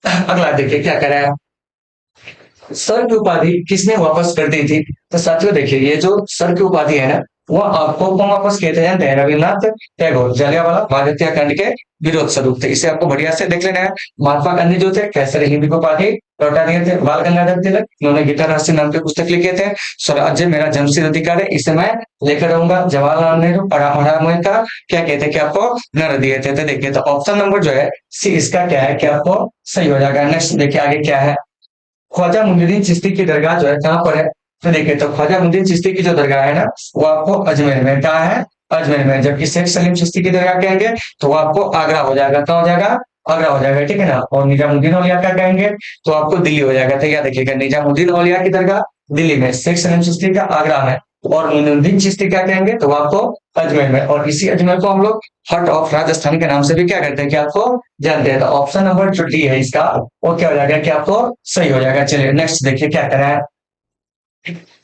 अगला देखिए क्या कह रहा है। सर की उपाधि किसने वापस कर दी थी? तो साथियों देखिए ये जो सर की उपाधि है ना वो आपको कौन वापस किए थे जानते हैं? रविन्द्रनाथ टैगोर, जलियांवाला बाग हत्याकांड के विरोध स्वरूप थे। इसे आपको बढ़िया से देख लेना है। महात्मा गांधी जो थे कैसर हिंद की उपाधि लौटा दिए थे। बाल गंगाधर तिलक इन्होंने गीता राष्ट्रीय नाम की पुस्तक लिखे थे। स्वराज्य मेरा जन्मसिद्ध अधिकार है, इसे मैं लेकर रहूंगा। जवाहरलाल नेहरू पढ़ा का क्या कहते कि आपको नर दिए थे। तो देखिए तो ऑप्शन नंबर जो है सी इसका क्या है कि आपको सही हो जाएगा। नेक्स्ट देखिए आगे क्या है। ख्वाजा मुइनुद्दीन चिश्ती की दरगाह जो है कहाँ पर है? तो देखिए तो ख्वाजा मुइनुद्दीन चिश्ती की जो दरगाह है ना वो आपको अजमेर में। कहाँ है? अजमेर में। जबकि शेख सलीम चिश्ती की दरगाह कहेंगे तो वो आपको आगरा हो जाएगा। कहाँ हो जाएगा? आगरा हो जाएगा, ठीक है ना। और निजामुद्दीन औलिया का कहेंगे तो आपको दिल्ली हो जाएगा। तो याद रखिएगा निजामुद्दीन औलिया की दरगाह दिल्ली में, शेख सलीम चिश्ती का आगरा में, और मुइनुद्दीन चिश्ती क्या कहेंगे तो आपको अजमेर में। और इसी अजमेर को हम लोग हट ऑफ राजस्थान के नाम से भी क्या करते हैं कि आपको जानते हैं। तो ऑप्शन नंबर जो डी है इसका वो क्या हो जाएगा कि आपको सही हो जाएगा। चलिए नेक्स्ट देखिए क्या कह रहा है।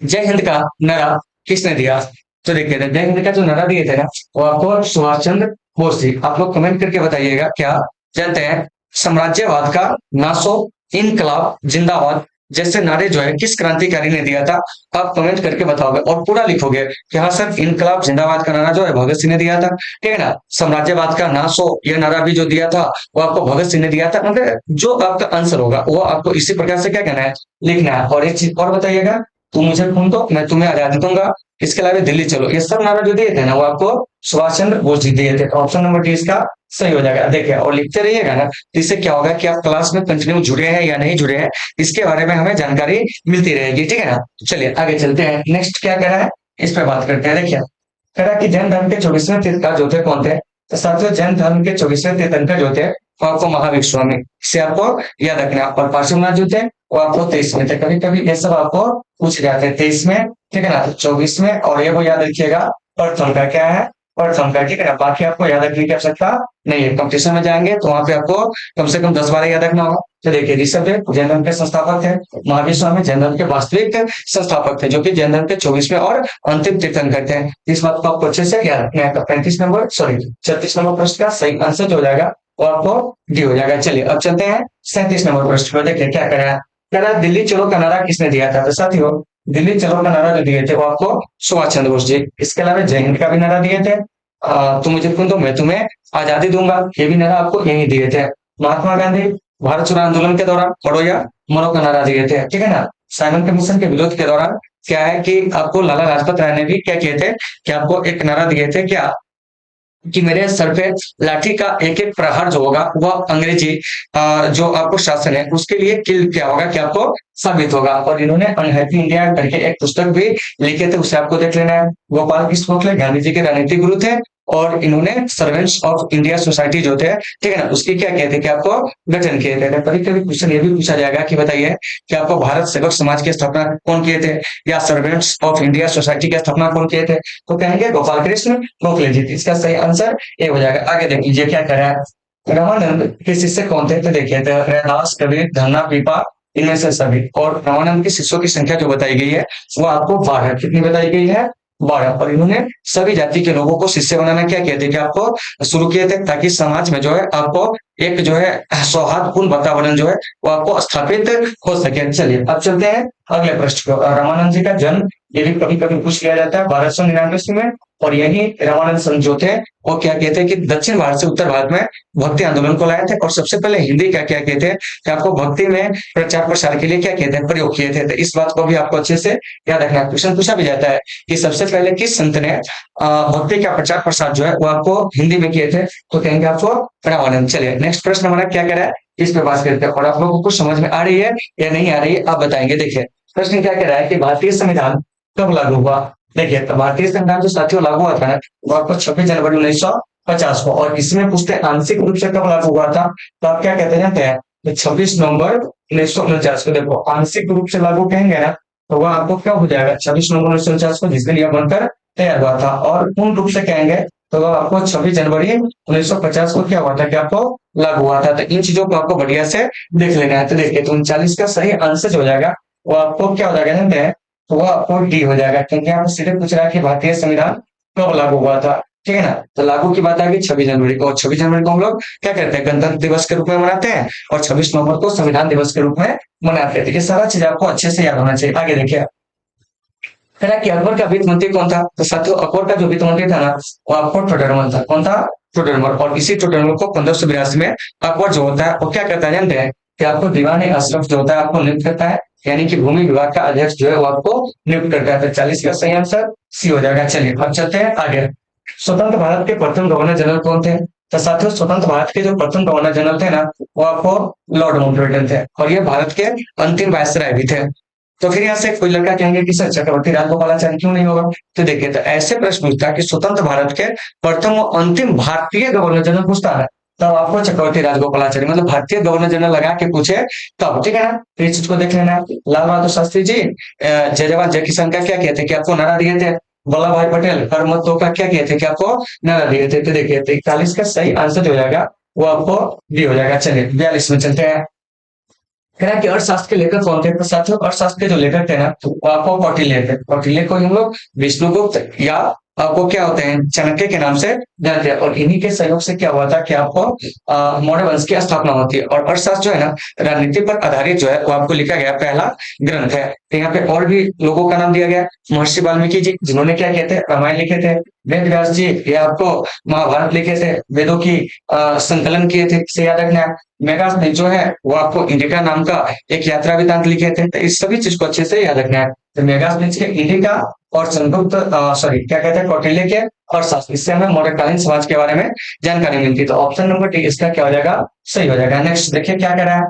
जय हिंद का नारा किसने दिया? तो देखिए जय हिंद का जो नारा दिए थे ना वो आपको सुभाष चंद्र बोस जी। आप लोग कमेंट करके बताइएगा क्या जानते हैं। साम्राज्यवाद का नासो, इनकलाब जिंदाबाद जैसे नारे जो है किस क्रांतिकारी ने दिया था? आप कमेंट करके बताओगे और पूरा लिखोगे कि हाँ सर इनकलाब जिंदाबाद का नारा जो है भगत सिंह ने दिया था, ठीक है ना। साम्राज्यवाद का नासो यह नारा भी जो दिया था वो आपको भगत सिंह ने दिया था। मतलब जो आपका आंसर होगा वो आपको इसी प्रकार से क्या कहना है, लिखना है। और एक चीज और बताइएगा, तुम मुझे खून दो मैं तुम्हें आजादी दूंगा, इसके अलावा दिल्ली चलो, ये सब नारा जो दिए थे ना वो आपको सुभाष चंद्र बोस जी दिए थे। ऑप्शन नंबर डी इसका सही हो जाएगा। देखिए और लिखते रहिएगा ना तो इससे क्या होगा कि आप क्लास में कंटिन्यू जुड़े हैं या नहीं जुड़े हैं इसके बारे में हमें जानकारी मिलती रहेगी, ठीक है ना। चलिए आगे चलते हैं। नेक्स्ट क्या कह रहा है इस पर बात करते हैं। देखिए कह रहा है कि जैन धर्म के 24वें तीर्थंकर जो थे कौन थे? तो साथियों जैन धर्म के 24वें तीर्थंकर जो थे वो आपको महावीर स्वामी, इसे आपको याद रखना। और पार्श्वनाथ जो थे वो आपको 23 में थे। कभी कभी ये सब आपको पूछ जाते हैं 23 में, ठीक है ना, 24 में। और ये वो याद रखिएगा प्रथम का क्या है, प्रथम का, ठीक है ना। बाकी आपको याद रखने की आवश्यकता नहीं है। कंपटीशन में जाएंगे तो वहां पे आपको कम से कम 10-12 याद रखना होगा। तो देखिए ऋषभ देव जैन धर्म के संस्थापक थे, महावीर स्वामी जैन धर्म के वास्तविक संस्थापक थे जो कि जैन धर्म के 24वें और अंतिम तीर्थंकर थे। इस बात को आपको अच्छे से याद रखना है। 35 नंबर 36 नंबर प्रश्न का सही आंसर जो हो जाएगा वो आपको डी हो जाएगा। चलिए अब चलते हैं 37 नंबर प्रश्न पर। देखिए क्या कह रहा है दिल्ली चलो का नारा किसने दिया था? तो साथियों दिल्ली चलो का नारा जो दिए थे वो आपको सुभाष चंद्र बोस जी। इसके अलावा जय हिंद का भी नारा दिए थे, तुम मुझे खून दो मैं तुम्हें आजादी दूंगा, ये भी नारा आपको यही दिए थे। महात्मा गांधी भारत छोड़ो आंदोलन के दौरान पढ़ो या मरो का नारा दिए थे, ठीक है ना। साइमन कमीशन के विरोध के दौरान क्या है कि आपको लाला लाजपत राय ने भी क्या किए थे कि आपको एक नारा दिए थे क्या कि मेरे सर पे लाठी का एक एक प्रहार जो होगा वह अंग्रेजी जो आपको शासन है उसके लिए किल क्या होगा कि आपको साबित होगा। और इन्होंने अनहैप्पी इंडिया करके एक पुस्तक भी लिखे थे, उसे आपको देख लेना है। गोपाल कृष्ण गोखले गांधी जी के राजनीतिक गुरु थे और इन्होंने सर्वेंट्स ऑफ इंडिया सोसाइटी जो थे, ठीक है ना, उसकी क्या कहते हैं कि आपको गठन किए थे। कभी कभी क्वेश्चन ये भी पूछा जाएगा कि बताइए कि आपको भारत सेवक समाज की स्थापना कौन किए थे, या सर्वेंट्स ऑफ इंडिया सोसाइटी की स्थापना कौन किए थे, तो कहेंगे गोपाल कृष्ण गोखले जी। इसका सही आंसर ये हो जाएगा। आगे देख लीजिए क्या कह रहा है। रामानंद के शिष्य कौन थे, तो देखिए रैदास, कबीर, धन्ना, पीपा, इनमें से सभी। और रामानंद के शिष्यों की संख्या जो बताई गई है वो आपको 12, कितनी बताई गई है, 12। और इन्होंने सभी जाति के लोगों को शिष्य बनाना क्या किया थे कि आपको शुरू किए थे, ताकि समाज में जो है आपको एक जो है सौहार्दपूर्ण वातावरण जो है वो आपको स्थापित हो सके। चलिए अब चलते हैं अगले प्रश्न को। रामानंद जी का जन्म ये भी कभी कभी पूछ लिया जाता है 1299 में। और यही रामानंद संत जो थे वो क्या कहते हैं कि दक्षिण भारत से उत्तर भारत में भक्ति आंदोलन को लाए थे, और सबसे पहले हिंदी का क्या कहते हैं कि आपको भक्ति में प्रचार प्रसार के लिए क्या कहते हैं, प्रयोग किए थे। तो इस बात को भी आपको अच्छे से याद रखना है। क्वेश्चन पूछा भी जाता है कि सबसे पहले किस संत ने भक्ति का प्रचार प्रसार जो है वो आपको हिंदी में किए थे, तो कहेंगे आपको रामानंद। चलिए नेक्स्ट प्रश्न हमारा क्या कह रहा है, इस पे बात करते हैं। और आप लोगों को कुछ समझ में आ रही है या नहीं आ रही है आप बताएंगे। देखिए प्रश्न क्या कह रहा है कि भारतीय संविधान कब लागू हुआ। देखिए तो भारतीय संविधान जो साथियों लागू हुआ था ना वो आपको 26 जनवरी 1950 को। और इसमें पूछते हैं आंशिक रूप से कब लागू हुआ था, तो आप क्या कहते जानते हैं, तो 26 नवंबर 1949 को। देखो आंशिक रूप से लागू कहेंगे ना तो वह आपको क्या हो जाएगा, 26 नवंबर 1949 को, जिस दिन यह बनकर तैयार हुआ था। और पूर्ण रूप से कहेंगे तो वह आपको 26 जनवरी 1950 को क्या हुआ था कि आपको लागू हुआ था। तो इन चीजों को आपको बढ़िया से देख लेना है। तो देखिए तो 39 का सही आंसर हो जाएगा वो आपको क्या हो जाएगा जानते हैं, तो वो आपको डी हो जाएगा, क्योंकि यहाँ पे सीधे पूछ रहा है कि भारतीय संविधान कब लागू हुआ था, ठीक है ना। तो लागू की बात आ गई 26 जनवरी को। और 26 जनवरी को हम लोग क्या करते हैं, गणतंत्र दिवस के रूप में मनाते हैं, और 26 नवंबर को संविधान दिवस के रूप में मनाते हैं। तो ये सारा चीज आपको अच्छे से याद होना चाहिए। आगे देखिए कह रहा है कि अकबर का वित्त मंत्री कौन था, तो साथियों अकबर का जो वित्त मंत्री था ना वो आपको टोडरमल था। कौन था, टोडरमल। और इसी टोडरमल को 1582 में अकबर जो होता है वो क्या करता है जानते हैं कि आपको दीवान अशरफ जो होता है आपको नियुक्त करता है, यानी कि भूमि विभाग का अध्यक्ष जो है वो आपको नियुक्त करता है। तो 40 का सही आंसर सी हो जाएगा। चलिए अब चलते हैं आगे। स्वतंत्र भारत के प्रथम गवर्नर जनरल कौन थे, तो साथियों स्वतंत्र भारत के जो प्रथम गवर्नर जनरल थे ना वो आपको लॉर्ड माउंटबेटन थे, और ये भारत के अंतिम वायसराय भी थे। तो फिर यहाँ से कोई लड़का कहेंगे कि सर चक्रवर्ती राजगोपालाचारी क्यों नहीं होगा, तो देखिए तो ऐसे प्रश्न पूछता है कि स्वतंत्र भारत के प्रथम और अंतिम भारतीय गवर्नर जनरल पूछता है तब आपको चक्रवर्ती राजगोपालाचारी मतलब भारतीय गवर्नर जनरल लगा के पूछे तब, ठीक है ना। तो इस चीज को देख लेना। लाल बहादुर शास्त्री जी जय जवान जय किसान का क्या कहते हैं कि आपको नारा दिए थे। वल्लभ भाई पटेल कर मत दो का क्या कहते हैं कि आपको नारा दिए थे। तो देखिए तो 41 का सही आंसर हो जाएगा वो आपको डी हो जाएगा। चलिए 42 में चलते हैं। कह रहा है कि अर्थशास्त्र के लेखक कौन थे, तो साथियों अर्थशास्त्र के जो लेखक थे ना वो आपको कौटिल्य थे। कौटिल्य को हम लोग विष्णुगुप्त या आपको क्या होते हैं चाणक्य के नाम से जानते हैं। और इन्हीं के सहयोग से क्या हुआ था कि आपको मौर्य वंश की स्थापना होती है। और अर्थशास्त्र जो है ना राजनीति पर आधारित जो है वो आपको लिखा गया पहला ग्रंथ है। तो यहाँ पे और भी लोगों का नाम दिया गया, महर्षि वाल्मीकि जी जिन्होंने क्या कहते हैं रामायण लिखे थे, वेद व्यास जी ये आपको महाभारत लिखे थे, वेदों की संकलन किए थे, से याद रखना है। मेगास्मिथ जो है वो आपको इंडिका नाम का एक यात्रा वृतांत लिखे थे। तो इस सभी चीज को अच्छे से याद रखना है। तो मेगास्मिथ के इंडिका और चंद्रगुप्त सॉरी क्या कहते हैं कौटिल्य के और शास्त्री, इससे हमें मौर्यकालीन समाज के बारे में जानकारी मिलती है। तो ऑप्शन नंबर डी इसका क्या हो जाएगा, सही हो जाएगा। नेक्स्ट देखिए क्या कह रहा है,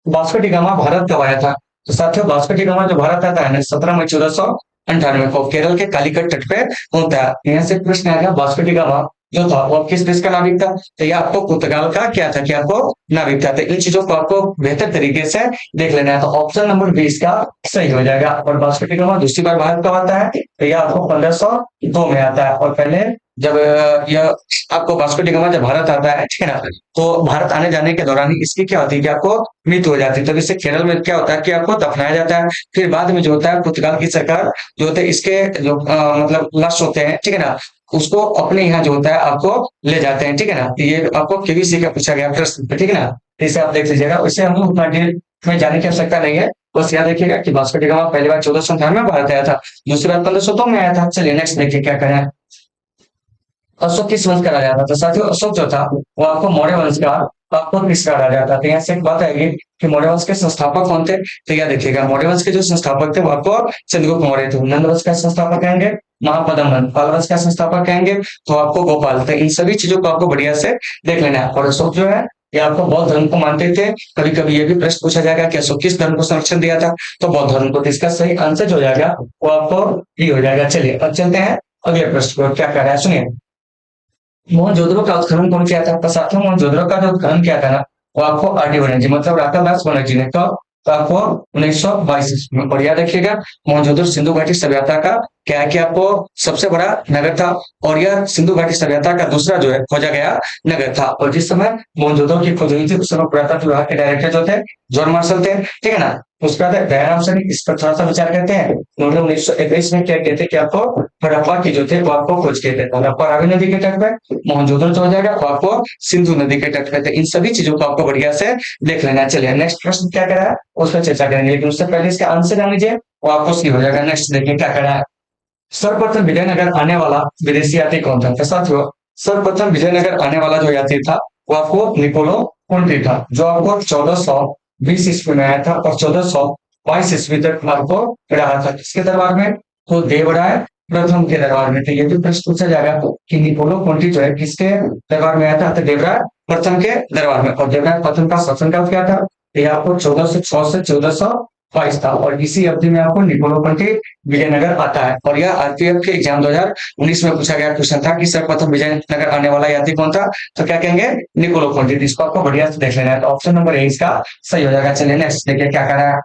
वास्को डी गामा भारत कब आया था, तो साथियों वास्को डी गामा जो भारत आता है ना 17 मई 1498 को केरल के कालीकट तट पे होता है। यहाँ से प्रश्न आएगा वास्को डी गामा जो था वो किस देश का नाविक था, तो ये आपको पुर्तगाल का क्या था कि आपको नाविक था। तो इन चीजों को आपको बेहतर तरीके से देख लेना है। तो ऑप्शन नंबर 20 का सही हो जाएगा। और वास्को डी गामा दूसरी बार भारत कब आता है, तो यह आपको 1502 में आता है। और पहले जब यह आपको वास्को डी गामा जब भारत आता है, ठीक है ना, तो भारत आने जाने के दौरान ही इसकी क्या होती है कि आपको मृत्यु हो जाती है। तब इससे केरल में क्या होता है कि आपको दफनाया जाता है। फिर बाद में जो होता है पुर्तगाल की सरकार जो होते हैं इसके जो मतलब लाश होते हैं, ठीक है ना, उसको अपने यहाँ जो होता है आपको ले जाते हैं, ठीक है ना। ये आपको केबीसी का पूछा गया प्रश्न, ठीक है ना। इसे आप देख लीजिएगा, उससे हम उतना डिटेल में जाने की आवश्यकता नहीं है। बस याद रखिएगा कि वास्को डी गामा पहली बार 1498 में भारत आया था, दूसरी बार 1502 में आया था। चलिए नेक्स्ट देखिए क्या करें। अशोक किस वंश का राजा था, तो साथियों अशोक जो था वो आपको मौर्य वंश का आपको किसका राजा था। तो यहाँ से एक बात आएगी कि मौर्य वंश के संस्थापक कौन थे, तो यह देखिएगा मौर्य वंश के जो संस्थापक थे वो आपको चंद्रगुप्त मौर्य थे। नंद वंश का संस्थापक कहेंगे महापद्मनंद, पाल वंश का संस्थापक कहेंगे तो आपको गोपाल। तो इन सभी चीजों को आपको बढ़िया से देख लेना है। और अशोक जो है ये आपको बौद्ध धर्म को मानते थे। कभी कभी ये भी प्रश्न पूछा जाएगा कि अशोक किस धर्म को संरक्षण दिया था, तो बौद्ध धर्म को। तो इसका सही आंसर जो हो जाएगा वो आपको ये हो जाएगा। चलिए अब चलते हैं अगले प्रश्न को, क्या कह रहा है सुनिए। मोहनजोदड़ो का उत्खनन कौन किया था? तो साथियों मोहनजोदड़ो का जो उत्खनन किया था ना, वो आपको आर.डी. बनर्जी मतलब राखालदास बनर्जी ने, कब? तो आपको 1922 ईस्वी में। और याद रखिएगा, मोहनजोदड़ो सिंधु घाटी सभ्यता का क्या है कि आपको सबसे बड़ा नगर था, और यह सिंधु घाटी सभ्यता का दूसरा जो है खोजा गया नगर था। और जिस समय मोहनजोदड़ो की खोज हुई थी, उस समय पुरातत्व विभाग के डायरेक्टर जो थे, जॉन मार्शल थे, ठीक है ना। उसके बाद दयाराम सैनी, इस पर थोड़ा सा विचार करते हैं। उन्होंने 1921 में क्या कहते हैं कि आपको हड़प्पा की जो थे वो आपको खोज के थे। हड़प्पा रावी नदी के तट पे, मोहनजोदड़ो जो हो जाएगा वो आपको सिंधु नदी के तट पे थे। इन सभी चीजों को आपको बढ़िया से देख लेना। चलिए नेक्स्ट प्रश्न क्या करा है उस पर चर्चा करेंगे, लेकिन उससे पहले इसका आंसर जान लीजिए, वो आपको सही हो जाएगा। नेक्स्ट देखिए क्या करा है। सर्वप्रथम विजयनगर आने वाला विदेशी यात्री कौन था? तो साथियों सर्वप्रथम विजयनगर आने वाला जो यात्री था वो आपको निकोलो कोंटी था, जो आपको 1420 ईस्वी में आया था और 1422 ईस्वी तक आपको रहा था। किसके दरबार में? तो देवराय प्रथम के दरबार में। तो ये भी प्रश्न पूछा जाएगा कि निकोलो कोंटी जो है किसके दरबार में आया था? तो देवराय प्रथम के दरबार में। और देवराय प्रथम का शासन काल क्या था? तो ये आपको 1406 से 1422 था। और इसी अवधि में आपको निकोलो कोंटी विजयनगर आता है। और यह आरपीएफ के एग्जाम 2019 में पूछा गया क्वेश्चन था कि सर्वप्रथम विजयनगर आने वाला यात्री कौन था? तो क्या कहेंगे? Nicolo Conti. इसको आपको बढ़िया से देख लेना है। तो ऑप्शन नंबर ए इसका सही हो जाएगा। चलिए नेक्स्ट देखिए क्या कह रहा है।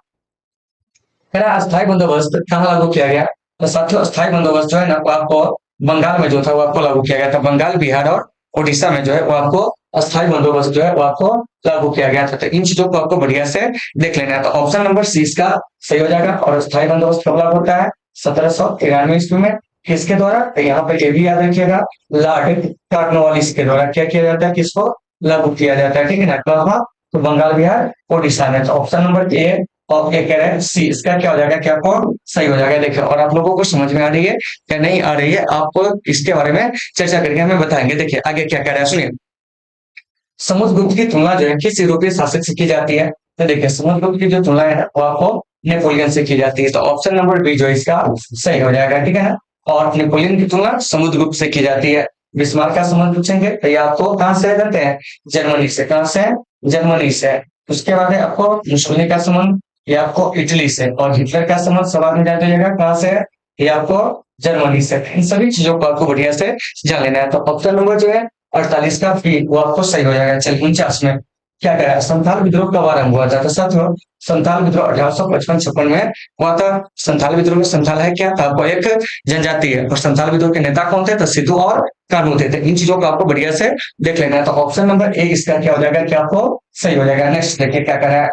कह रहा है अस्थायी बंदोबस्त कहाँ लागू किया गया? तो साथियों अस्थायी बंदोबस्त जो है ना वो आपको बंगाल में जो था वो आपको लागू किया गया था। बंगाल, बिहार और उड़ीसा में जो है वो आपको अस्थायी बंदोबस्त जो है वो आपको लागू किया गया था। तो इन चीजों को आपको बढ़िया से देख लेना है। तो ऑप्शन नंबर सी इसका सही हो जाएगा। और अस्थायी बंदोबस्त कब लागू होता है? 1793 ईस्वी में। किसके द्वारा? तो यहाँ पर ये भी याद रखिएगा, लॉर्ड कॉर्नवालिस के द्वारा क्या किया जाता है? किसको लागू किया जाता है? ठीक है ना। कहाँ? तो बंगाल, बिहार, उड़ीसा में। तो ऑप्शन नंबर ए और ए कह रहे हैं सी, इसका क्या हो जाएगा? क्या आपको सही हो जाएगा। देखिए और आप लोगों को समझ में आ रही है क्या नहीं आ रही है, आपको इसके बारे में चर्चा करके हमें बताएंगे। देखिए आगे क्या कह रहा है सुनिए। समुद्रगुप्त की तुलना जो है किस यूरोपीय शासक से की जाती है? तो देखिए समुद्रगुप्त की जो तुलना है ना वो आपको नेपोलियन से की जाती है। तो ऑप्शन नंबर बी जो है इसका सही हो जाएगा। ठीक है ना। और नेपोलियन की तुलना समुद्रगुप्त से की जाती है। बिस्मार्क का संबंध पूछेंगे तो ये आपको कहाँ से करते हैं? जर्मनी से। कहाँ से? जर्मनी से। उसके बाद है आपको मुसोलिनी का संबंध, ये आपको इटली से। और हिटलर का संबंध सवाल में जान जाइएगा कहाँ से है? ये आपको जर्मनी से। इन सभी चीजों को आपको बढ़िया से जान लेना है। तो ऑप्शन नंबर जो है 48 का बी वो आपको सही हो जाएगा। चलिए 49 में क्या करा? संथाल विद्रोह कब आरंभ हुआ था? तो साथियों संथाल विद्रोह 1855-56 में हुआ था। संथाल विद्रोह में संथाल है क्या था? वो एक जनजाति है। और संथाल विद्रोह के नेता कौन थे? तो सिद्धू और कानू थे। इन चीजों को आपको बढ़िया से देख लेना है। तो ऑप्शन नंबर ए इसका क्या हो जाएगा? क्या आपको सही हो जाएगा। नेक्स्ट देखिए क्या करा है।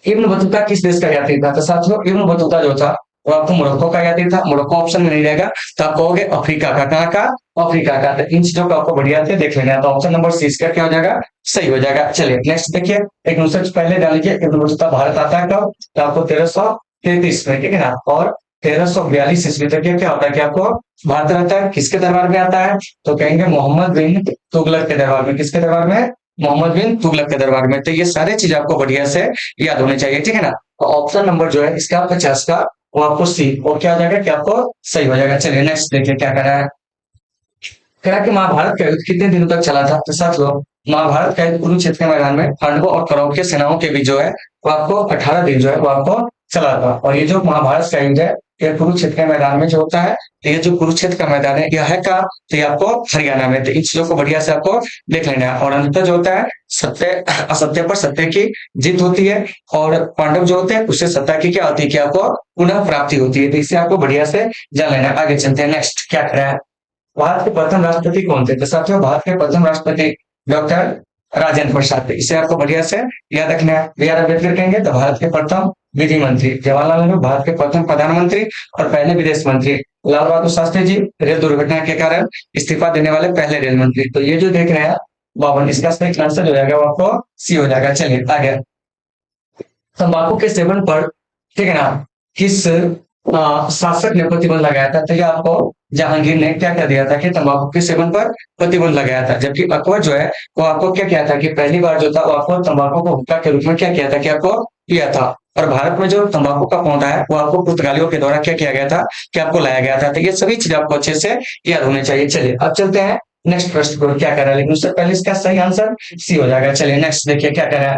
इब्न बतूता किस देश का यात्री था? तो साथियों इब्न बतूता जो था वो आपको मोरक्को का यात्री था। मोरक्को ऑप्शन में नहीं रहेगा तो आप कहोगे अफ्रीका का। कहाँ का? अफ्रीका का। तो इन चीजों को आपको बढ़िया से देख लेना है। तो ऑप्शन नंबर सी इसका क्या हो जाएगा? सही हो जाएगा। चलिए नेक्स्ट देखिए, एक दूसरे से पहले जान लीजिए इब्न बतूता भारत आता है कब? तो आपको 1333 में। ठीक है ना। और 1342 ईस्वी तक ये क्या होता है कि आपको भारत रहता है। किसके दरबार में आता है? तो कहेंगे मोहम्मद बिन तुगलक के दरबार में। किसके दरबार में? मोहम्मद बिन तुगलक के दरबार में। तो ये सारे चीज आपको बढ़िया से याद होने चाहिए। ठीक है ना। तो ऑप्शन नंबर जो है इसका 50 का वो आपको सी और क्या हो जाएगा? क्या आपको सही हो जाएगा। चलिए नेक्स्ट देखिए क्या कर रहा है। कह रहा है कि महाभारत का युद्ध कितने दिनों तक चला था? तो साथियों महाभारत का युद्ध कुरुक्षेत्र के मैदान में पांडवों और कौरवों की सेनाओं के बीच जो है वो आपको 18 दिन जो है वो आपको चला था। और ये जो महाभारत का युद्ध है ये कुरुक्षेत्र के मैदान में जो होता है, तो ये जो कुरुक्षेत्र का मैदान है यह है कहाँ? तो ये आपको हरियाणा में। तो इन चीजों को बढ़िया से आपको देख लेना है। और अंततः जो होता है सत्य असत्य पर सत्य की जीत होती है। और पांडव जो होते हैं उससे सत्ता की क्या होती है कि आपको पुनः प्राप्ति होती है। तो इसे आपको बढ़िया से जान लेना है। आगे चलते हैं। नेक्स्ट क्या कर रहा है। भारत के प्रथम राष्ट्रपति कौन थे? तो साथियों भारत के प्रथम राष्ट्रपति डॉक्टर राजेंद्र प्रसाद थे। इसे आपको बढ़िया से याद रखना है। बी आर अम्बेडकर कहेंगे तो भारत के प्रथम विधि मंत्री। जवाहरलाल नेहरू भारत के प्रथम प्रधानमंत्री और पहले विदेश मंत्री। लाल बहादुर शास्त्री जी रेल दुर्घटना के कारण इस्तीफा देने वाले पहले रेल मंत्री। तो ये जो देख रहे हैं 52, इसका सही आंसर हो जाएगा वो आपको सी हो जाएगा। चलिए आगे। तंबाकू के सेवन पर, ठीक है ना, किस शासक ने प्रतिबंध लगाया था? तो ये आपको जहांगीर ने क्या कर दिया था कि तंबाकू के सेवन पर प्रतिबंध लगाया था। जबकि अकबर जो है वो आपको क्या किया था कि पहली बार जो था वो आपको तंबाकू को हुक्का के रूप में क्या किया था कि आपको पिया था। और भारत में जो तंबाकू का पौधा है वो आपको पुर्तगालियों के द्वारा क्या किया गया था कि आपको लाया गया था। तो ये सभी चीज आपको अच्छे से याद होने चाहिए। चलिए अब चलते हैं नेक्स्ट प्रश्न को क्या कर रहा है, लेकिन उससे पहले इसका सही आंसर सी हो जाएगा। चलिए नेक्स्ट देखिए क्या कर रहा है।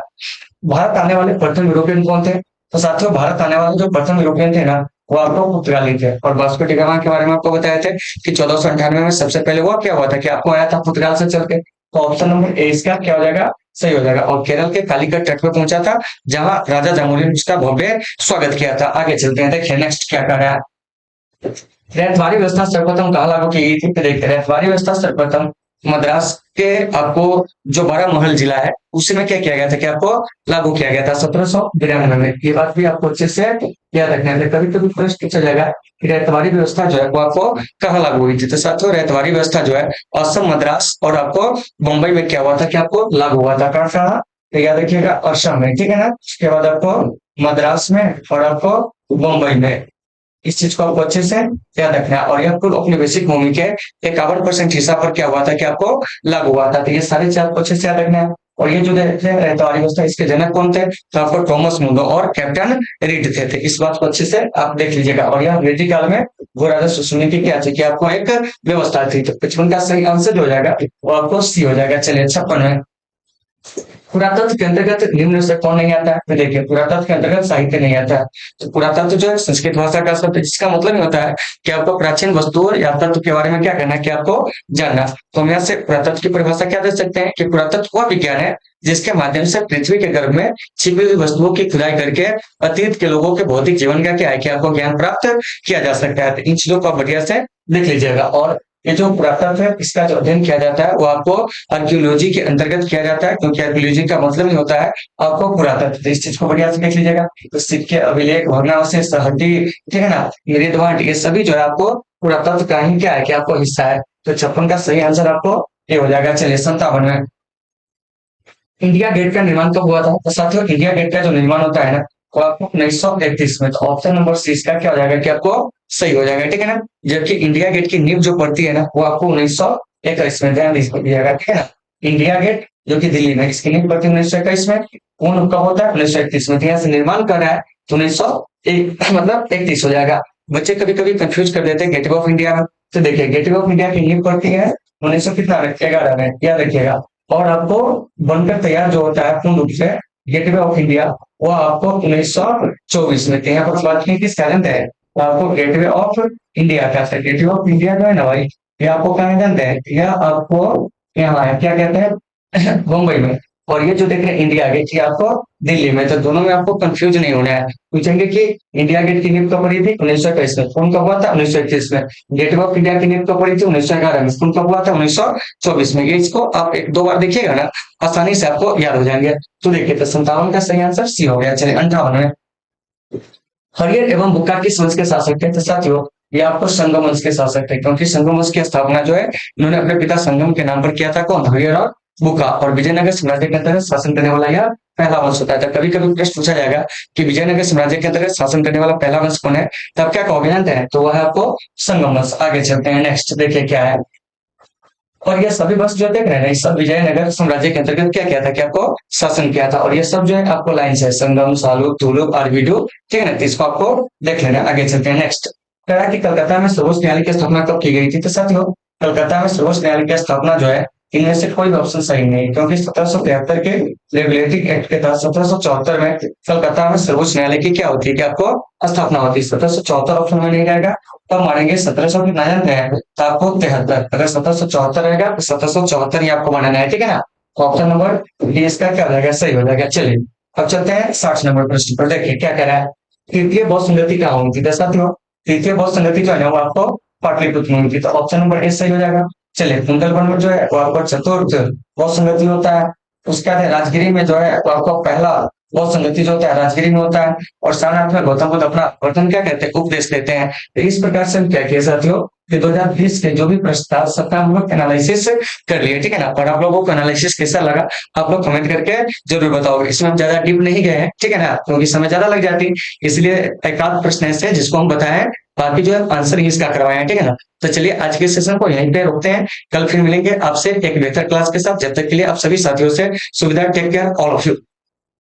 भारत आने वाले प्रथम यूरोपियन कौन थे? तो साथियों भारत आने वाले जो प्रथम यूरोपियन थे ना वो आपको पुर्तगाली थे। और वास्को डी गामा के बारे में आपको बताए थे कि 1498 में सबसे पहले वो क्या हुआ था कि आपको आया था पुर्तगाल से चल के। तो ऑप्शन नंबर ए इसका क्या हो जाएगा, सही हो जाएगा। और केरल के कालीकट तट पर पहुंचा था, जहां राजा जामोरिन ने उसका भव्य स्वागत किया था। आगे चलते हैं, देखिए नेक्स्ट क्या कर रहा है। रैयतवाड़ी व्यवस्था सर्वप्रथम कहाँ लागू की गई थी? तो देखिए रैयतवाड़ी व्यवस्था सर्वप्रथम मद्रास के आपको जो बड़ा महल जिला है उसमें क्या किया गया था कि आपको लागू किया गया था 1792 में। ये बात भी आपको अच्छे से याद रखना है, कभी कभी प्रश्न पूछा जाएगा कि रैयतवाड़ी व्यवस्था जो है वो आपको कहाँ लागू हुई थी। तो साथियों रैयतवाड़ी व्यवस्था जो है असम, मद्रास और आपको मुंबई में क्या हुआ था कि आपको लागू हुआ था। कहाँ कहाँ तो याद रखिएगा, असम में, ठीक है ना। उसके बाद आपको मद्रास में और आपको मुंबई में। इस चीज को आपको अच्छे से याद रखना है। और यह कुल अपनी बेसिक भूमि के 51% हिस्सा पर क्या हुआ था कि आपको लागू हुआ था। तो ये सारी चीज आपको अच्छे से याद रखना है। और ये जो रैयतवाड़ी व्यवस्था, इसके जनक कौन थे? तो आपको थॉमस मुंडो और कैप्टन रीड थे। इस बात को अच्छे से आप देख लीजिएगा। और यह अंग्रेजी काल में वो राजस्व सुनीति क्या थी कि आपको एक व्यवस्था थी। तो 55 का सही आंसर जो हो जाएगा वो आपको सी हो जाएगा। चलिए 56 में पुरातत्व के अंतर्गत निम्न से कौन नहीं आता है? तो देखिए पुरातत्व के अंतर्गत साहित्य नहीं आता है। तो पुरातत्व जो है संस्कृत भाषा का शब्द है, जिसका मतलब ये होता है कि आपको प्राचीन वस्तुओं या तत्व के बारे में क्या करना है कि आपको जानना। तो हम यहाँ से पुरातत्व की परिभाषा क्या दे सकते हैं कि पुरातत्व वह विज्ञान है जिसके माध्यम से पृथ्वी के गर्भ में छिपी हुई वस्तुओं की खुदाई करके अतीत के लोगों के भौतिक जीवन का क्या है कि आपको ज्ञान प्राप्त किया जा सकता है। तो इन चीजों को आप बढ़िया से देख लीजिएगा। और ये जो पुरातत्व है इसका जो अध्ययन किया जाता है वो आपको आर्कियोलॉजी के अंतर्गत किया जाता है, क्योंकि आर्कियोलॉजी का मतलब ही होता है आपको पुरातत्व। तो इस चीज को बढ़िया से देख लीजिएगा। तो सिक्के, अभिलेख, भग्नावशेष, हड्डी, ठीक है ना, मृदभांड, ये सभी जो है आपको पुरातत्व का ही क्या है कि आपको हिस्सा है। तो 56 का सही आंसर आपको ये हो जाएगा। चलिए 57 में इंडिया गेट का निर्माण कब हुआ था? तो साथियों इंडिया गेट का जो निर्माण होता है ना वो आपको 1931 में। तो ऑप्शन नंबर सी इसका क्या हो जाएगा कि आपको सही हो जाएगा, ठीक है ना। जबकि इंडिया गेट की नींव जो पड़ती है ना वो आपको 1921 में, ध्यान दीजिएगा, ठीक है ना। इंडिया गेट जो कि दिल्ली में, इसकी नींव पड़ती है 1921 में। पूर्ण कब होता है? 1931 में। तो यहाँ से निर्माण कर रहा है तो 1901 मतलब 31 हो जाएगा। बच्चे कभी कभी कंफ्यूज कर देते हैं गेटवे ऑफ इंडिया में। तो देखिए गेटवे ऑफ इंडिया की नींव पड़ती है 1900 कितना 11 में, याद रखिएगा। और आपको बनकर तैयार जो होता है पूर्ण रूप से गेटवे ऑफ इंडिया वो आपको 1924 में। यहाँ पर बात की किस कारण है तो आपको गेटवे ऑफ इंडिया क्या है, गेटवे ऑफ इंडिया जो है ना भाई, ये आपको कहाँ जानते हैं, यह आपको यहाँ है क्या कहते हैं मुंबई में। और ये जो देख रहे हैं इंडिया गेट ये आपको दिल्ली में। तो दोनों में आपको कंफ्यूज नहीं होना है। पूछेंगे कि इंडिया गेट की नींव कब पड़ी थी? 1921 में। कौन कब हुआ था? 1931 में। गेटवे ऑफ इंडिया की नींव कब पड़ी थी? 1911 में। कौन कब हुआ था? 1924 में। ये इसको आप एक दो बार देखिएगा ना आसानी से आपको याद हो जाएंगे। तो देखिए तो 57 का सही आंसर सी हो गया। चलिए 58 में हरियर एवं बुक्का किस वंश के शासक थे? तो साथियों ये आपको संगम वंश के शासक थे, क्योंकि संगम वंश की स्थापना जो है इन्होंने अपने पिता संगम के नाम पर किया था। कौन? हरियर और बुक्का। और विजयनगर साम्राज्य के अंतर्गत शासन करने वाला यह पहला वंश होता है। तो कभी कभी प्रश्न पूछा जाएगा कि विजयनगर साम्राज्य के अंतर्गत शासन करने वाला पहला वंश कौन है, तब क्या कहोगे जानते हैं? तो वह है आपको संगम वंश। आगे चलते हैं, नेक्स्ट देखिए क्या है। और ये सभी वंश जो देख रहे हैं सब विजयनगर साम्राज्य के अंतर्गत क्या किया था कि आपको शासन किया था। और ये सब जो है आपको लाइन है संगम, सालुक, तुलुक, आरवीडू, ठीक है ना। तो इसको आपको देख लेना। आगे चलते हैं, नेक्स्ट कहा कि कलकत्ता में सर्वोच्च न्यायालय की स्थापना कब की गई थी? तो साथियों कलकत्ता में सर्वोच्च न्यायालय की स्थापना जो है इनमें से कोई ऑप्शन सही नहीं, क्योंकि 1773 के रेगुलेटिंग एक्ट के तहत 1774 में कलकत्ता में सर्वोच्च न्यायालय की क्या होती है कि आपको स्थापना होती है। 1774 ऑप्शन में नहीं रहेगा। तब मानेंगे 1700 की नजर है तो आपको 73। अगर 1774 रहेगा तो 1774 ही आपको बनाना है, ठीक है ना। ऑप्शन नंबर डी इसका क्या हो जाएगा? सही हो जाएगा। चलिए अब चलते हैं 60 नंबर प्रश्न पर। देखिए क्या कह रहा है, तृतीय बौद्ध संगति कहाँ हुई थी? साथियों तृतीय बौद्ध संगति जो है ना वो आपको पाटलिपुत्र में हुई थी। तो ऑप्शन नंबर ए सही हो जाएगा। चलिए कुंडलवन में जो है वो आपको चतुर्थ बौद्ध संगति होता है। उसके बाद राजगिरी में जो है वो आपको पहला बौद्ध संगति जो होता है राजगिरी में होता है। और सारनाथ में गौतम बुद्ध अपना वर्तन क्या कहते हैं? उपदेश देते हैं। तो इस प्रकार से हम क्या किए साथियों कि 2020 के जो भी प्रस्ताव सबका हम लोग एनालिसिस कर लिए, ठीक है ना। और आप लोगों को एनालिसिस कैसा लगा आप लोग कमेंट करके जरूर बताओगे। इसमें हम ज्यादा डीप नहीं गए हैं, ठीक है ना, क्योंकि समय ज्यादा लग जाती, इसलिए एक आध प्रश्न ऐसे जिसको हम बताएं, बाकी जो है आंसर ही इसका करवाए हैं, ठीक है ना। तो चलिए आज के सेशन को यहीं पे रोकते हैं। कल फिर मिलेंगे आपसे एक बेहतर क्लास के साथ। जब तक के लिए आप सभी साथियों से सुविधा, take care all of you.